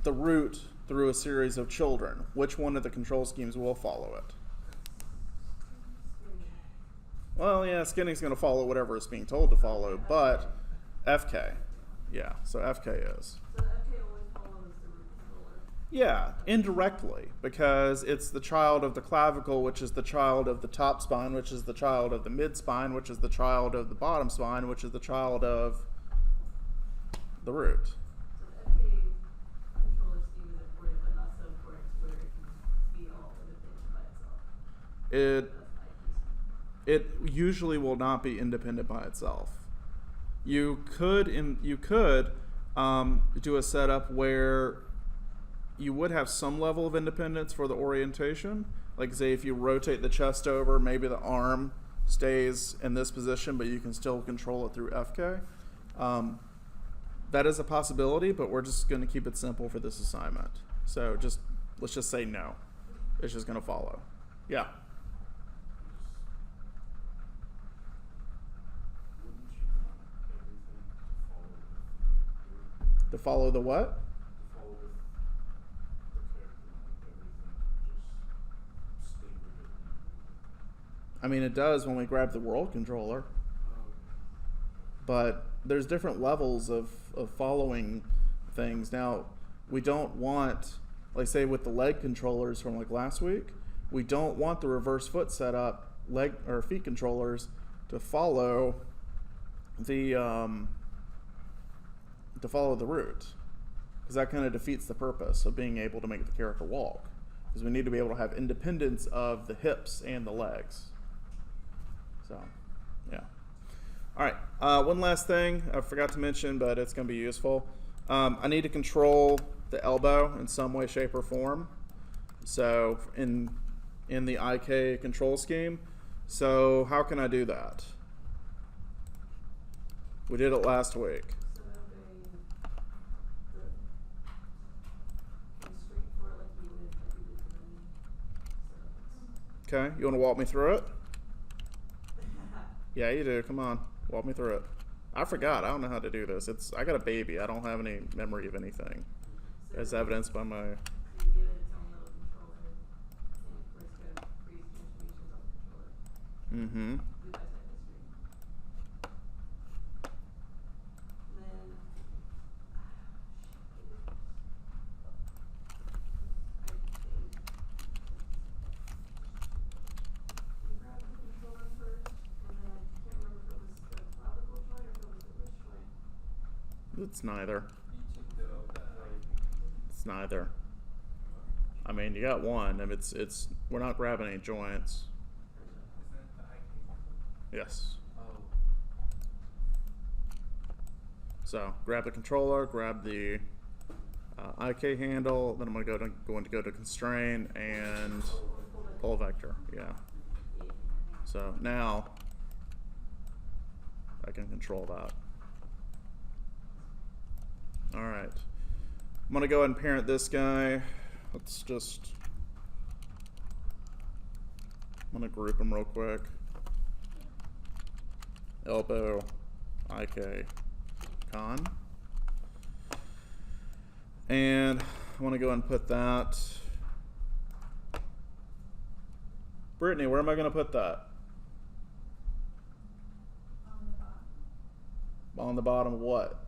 Speaker 1: the root through a series of children? Which one of the control schemes will follow it? Well, yeah, skinning's going to follow whatever it's being told to follow, but FK. Yeah, so FK is.
Speaker 4: So FK always follows the root controller.
Speaker 1: Yeah, indirectly, because it's the child of the clavicle, which is the child of the top spine, which is the child of the mid spine, which is the child of the bottom spine, which is the child of the root.
Speaker 4: So the FK controller scheme is important, but not so important to where it can be all independent by itself.
Speaker 1: It usually will not be independent by itself. You could do a setup where you would have some level of independence for the orientation. Like say if you rotate the chest over, maybe the arm stays in this position, but you can still control it through FK. That is a possibility, but we're just going to keep it simple for this assignment. So let's just say no. It's just going to follow. Yeah. To follow the what?
Speaker 6: To follow the character and everything just stay with it.
Speaker 1: I mean, it does when we grab the world controller, but there's different levels of following things. Now, we don't want, like say with the leg controllers from like last week, we don't want the reverse foot setup leg or feet controllers to follow the root, because that kind of defeats the purpose of being able to make the character walk, because we need to be able to have independence of the hips and the legs. So, yeah. All right, one last thing I forgot to mention, but it's going to be useful. I need to control the elbow in some way, shape, or form. So in the IK control scheme. So how can I do that? We did it last week.
Speaker 4: So that way, the constraint for it like you did for the
Speaker 1: Okay, you want to walk me through it? Yeah, you do. Come on, walk me through it. I forgot. I don't know how to do this. I got a baby. I don't have any memory of anything, as evidenced by my.
Speaker 4: So you give it its own little controller, and of course you have previous information on the controller.
Speaker 1: Mm-hmm.
Speaker 4: You guys have history. Then, you grab the controller first, and then I can't remember if it was the clavicle joint or if it was the wrist joint.
Speaker 1: It's neither.
Speaker 3: You took the
Speaker 1: It's neither. I mean, you got one. And it's. We're not grabbing any joints.
Speaker 5: Isn't it the IK?
Speaker 1: Yes.
Speaker 3: Oh.
Speaker 1: So grab the controller, grab the IK handle. Then I'm going to go to constraint and pull vector. Yeah. So now I can control that. All right. I'm going to go ahead and parent this guy. Let's just. I'm going to group them real quick. Elbow, IK, con. And I want to go ahead and put that. Brittany, where am I going to put that?
Speaker 2: On the bottom.
Speaker 1: On the bottom of what?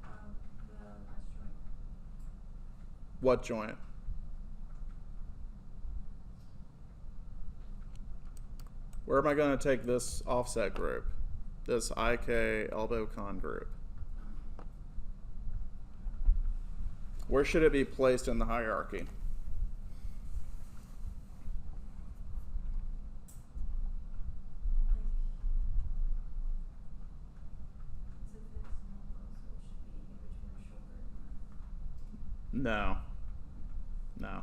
Speaker 2: The last joint.
Speaker 1: What joint? Where am I going to take this offset group? This IK elbow con group. Where should it be placed in the hierarchy? No. No.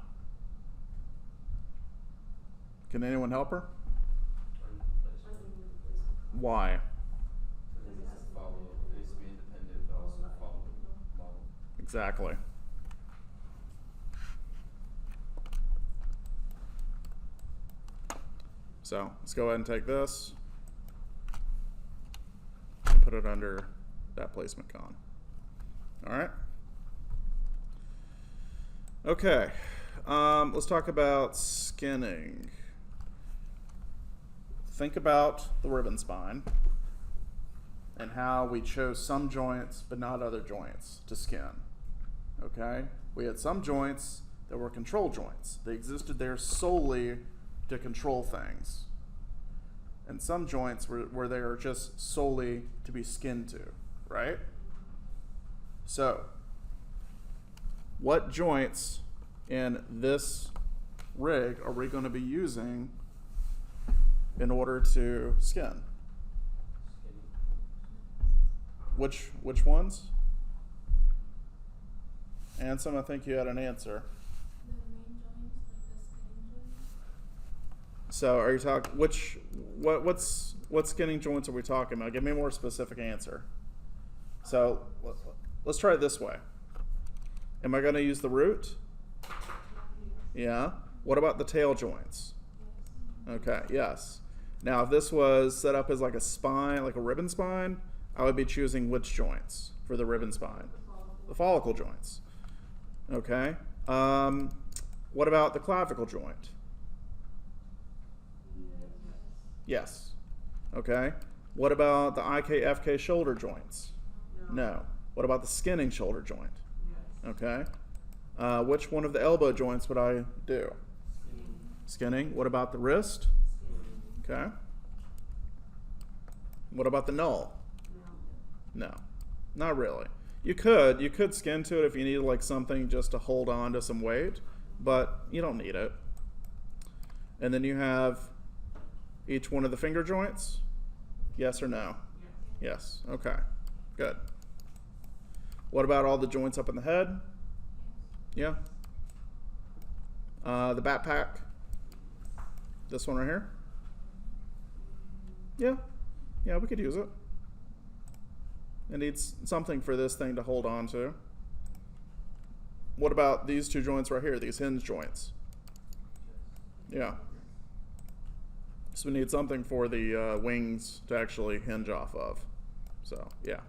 Speaker 1: Can anyone help her? Why?
Speaker 3: Because it needs to follow, it needs to be independent, but also follow the model.
Speaker 1: Exactly. So let's go ahead and take this and put it under that placement con. All right. Okay. Let's talk about skinning. Think about the ribbon spine and how we chose some joints but not other joints to skin. Okay? We had some joints that were control joints. They existed there solely to control things. And some joints were there just solely to be skinned to, right? So, what joints in this rig are we going to be using in order to skin? Which ones? Ansem, I think you had an answer.
Speaker 2: The main joints, like the skinning joints.
Speaker 1: So are you talking what skinning joints are we talking about? Give me a more specific answer. So let's try it this way. Am I going to use the root? Yeah. What about the tail joints? Okay, yes. Now if this was set up as like a spine, like a ribbon spine, I would be choosing which joints? for the ribbon spine?
Speaker 4: The
Speaker 1: The follicle joints. Okay. What about the clavicle joint? Yes. Okay. What about the IKFK shoulder joints? No. What about the skinning shoulder joint?
Speaker 4: Yes.
Speaker 1: Okay. Which one of the elbow joints would I do? Skinning. What about the wrist? Okay. What about the null?
Speaker 4: No.
Speaker 1: No, not really. You could skin to it if you needed like something just to hold on to some weight, but you don't need it. And then you have each one of the finger joints. Yes or no?
Speaker 4: Yes.
Speaker 1: Yes. Okay. Good. What about all the joints up in the head? Yeah. The backpack. This one right here. Yeah. Yeah, we could use it. It needs something for this thing to hold on to. What about these two joints right here, these hinge joints? Yeah. So we need something for the wings to actually hinge off of. So, yeah.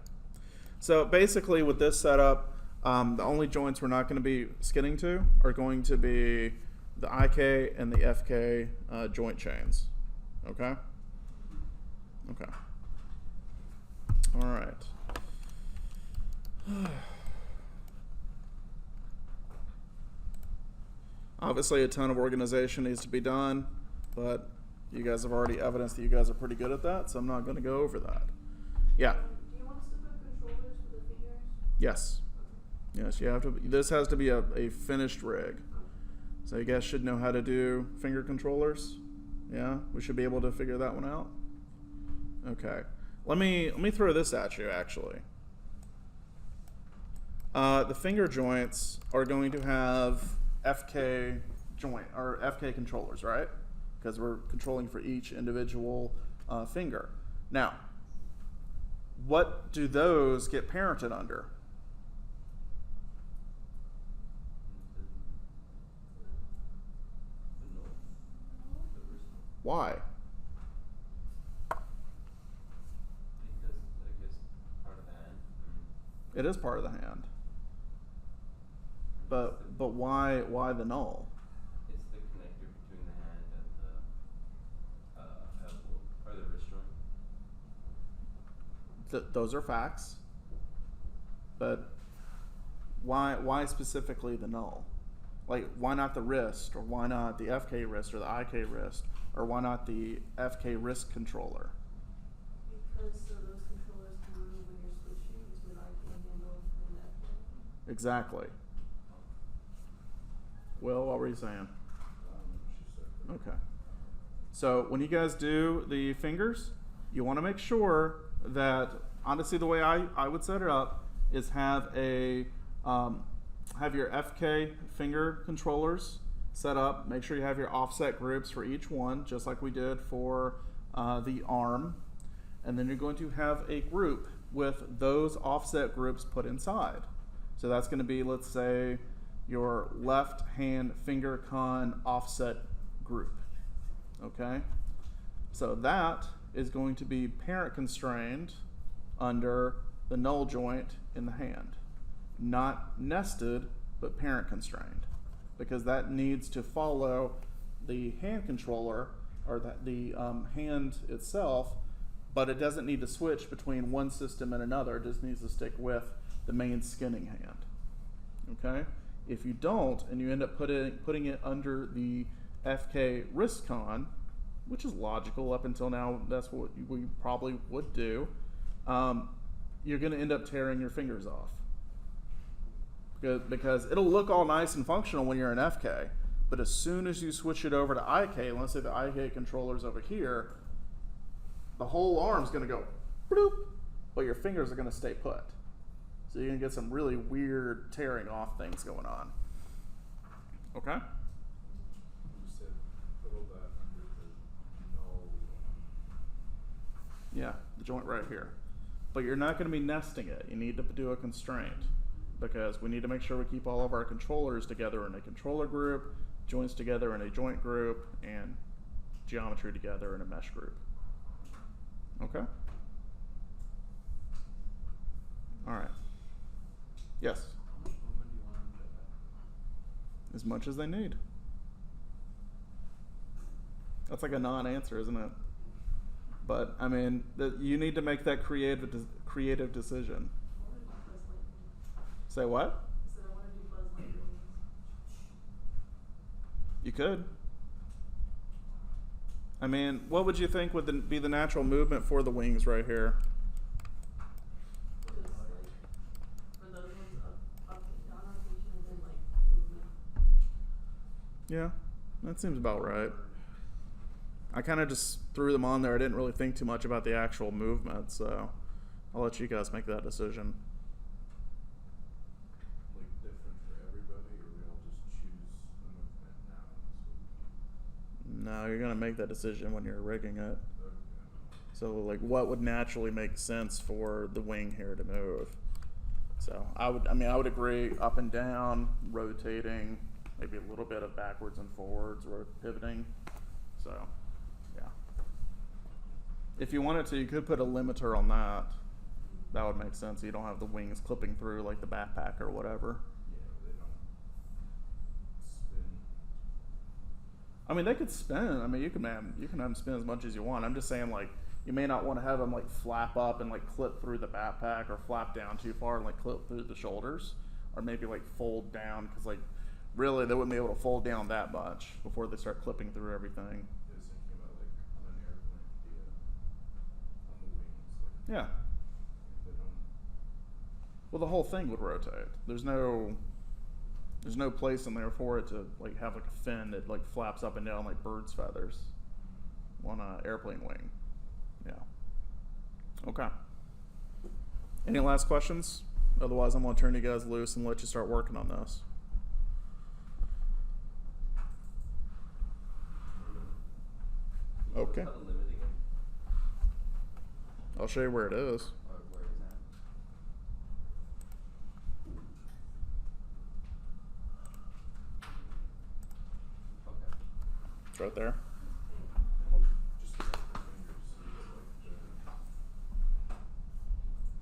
Speaker 1: So basically with this setup, the only joints we're not going to be skinning to are going to be the IK and the FK joint chains. Okay? Okay. All right. Obviously, a ton of organization needs to be done, but you guys have already evidenced that you guys are pretty good at that, so I'm not going to go over that. Yeah.
Speaker 4: Do you want us to put controllers for the fingers?
Speaker 1: Yes. Yes, you have to. This has to be a finished rig. So you guys should know how to do finger controllers. Yeah, we should be able to figure that one out. Okay. Let me throw this at you actually. The finger joints are going to have FK joint or FK controllers, right? Because we're controlling for each individual finger. Now, what do those get parented under? Why?
Speaker 3: Because like it's part of the hand.
Speaker 1: It is part of the hand. But why the null?
Speaker 3: It's the connector between the hand and the elbow or the wrist joint.
Speaker 1: Those are facts. But why specifically the null? Like why not the wrist, or why not the FK wrist or the IK wrist, or why not the FK wrist controller?
Speaker 4: Because so those controllers can move when you're switching between IK handle and FK.
Speaker 1: Exactly. Will, what were you saying?
Speaker 6: She said.
Speaker 1: Okay. So when you guys do the fingers, you want to make sure that, honestly, the way I would set it up is have a have your FK finger controllers set up. Make sure you have your offset groups for each one, just like we did for the arm. And then you're going to have a group with those offset groups put inside. So that's going to be, let's say, your left hand finger con offset group. Okay? So that is going to be parent constrained under the null joint in the hand. Not nested, but parent constrained. Because that needs to follow the hand controller, or the hand itself, but it doesn't need to switch between one system and another. It just needs to stick with the main skinning hand. Okay? If you don't, and you end up putting it under the FK wrist con, which is logical up until now, that's what we probably would do, you're going to end up tearing your fingers off. Because it'll look all nice and functional when you're in FK, but as soon as you switch it over to IK, let's say the IK controller's over here, the whole arm's going to go bloop, but your fingers are going to stay put. So you're going to get some really weird tearing off things going on. Okay?
Speaker 6: You said throw that under the null.
Speaker 1: Yeah, the joint right here. But you're not going to be nesting it. You need to do a constraint, because we need to make sure we keep all of our controllers together in a controller group, joints together in a joint group, and geometry together in a mesh group. Okay? All right. Yes.
Speaker 5: How much movement do you want on the jetpack?
Speaker 1: As much as they need. That's like a non-answer, isn't it? But I mean, you need to make that creative decision.
Speaker 4: I wanna do Buzz Lightyear.
Speaker 1: Say what?
Speaker 4: I said I wanna do Buzz Lightyear wings.
Speaker 1: You could. I mean, what would you think would be the natural movement for the wings right here?
Speaker 4: Just like, for those ones up and down rotation and then like movement.
Speaker 1: Yeah, that seems about right. I kind of just threw them on there. I didn't really think too much about the actual movement, so I'll let you guys make that decision.
Speaker 6: Like different for everybody, or we all just choose the movement now?
Speaker 1: No, you're gonna make that decision when you're rigging it.
Speaker 6: Okay.
Speaker 1: So, like, what would naturally make sense for the wing here to move? So, I would agree up and down, rotating, maybe a little bit of backwards and forwards, or pivoting. So, yeah. If you wanted to, you could put a limiter on that. That would make sense. You don't have the wings clipping through like the backpack or whatever.
Speaker 6: Yeah, they don't spin.
Speaker 1: I mean, they could spin. I mean, you can have them spin as much as you want. I'm just saying, like, you may not want to have them like flap up and like clip through the backpack, or flap down too far and like clip through the shoulders, or maybe like fold down, because like really they wouldn't be able to fold down that much before they start clipping through everything.
Speaker 6: I was thinking about like on an airplane, on the wings, like
Speaker 1: Yeah.
Speaker 6: they don't.
Speaker 1: Well, the whole thing would rotate. There's no place in there for it to like have like a fin that like flaps up and down like bird's feathers on an airplane wing. Yeah. Okay. Any last questions? Otherwise, I'm gonna turn you guys loose and let you start working on this. Okay.
Speaker 3: What's the limit again?
Speaker 1: I'll show you where it is.
Speaker 3: Or where is that? Okay.
Speaker 1: It's right there.
Speaker 6: Just like the fingers, so you get like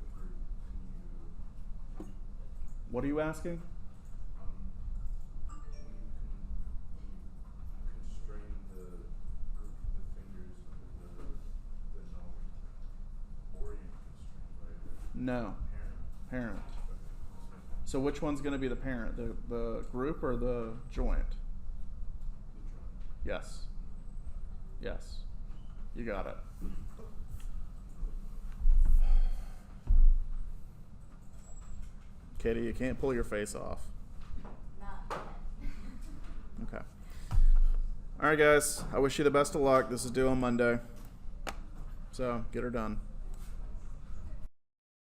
Speaker 6: the group. Can you
Speaker 1: What are you asking?
Speaker 6: when you constrain the group, the fingers with the no Orient constraint, right?
Speaker 1: No.
Speaker 6: Parent?
Speaker 1: Parent. So which one's going to be the parent? The group or the joint?
Speaker 6: The joint.
Speaker 1: Yes. Yes. You got it. Katie, you can't pull your face off.
Speaker 2: Not yet.
Speaker 1: Okay. All right, guys. I wish you the best of luck. This is due on Monday. So, get her done.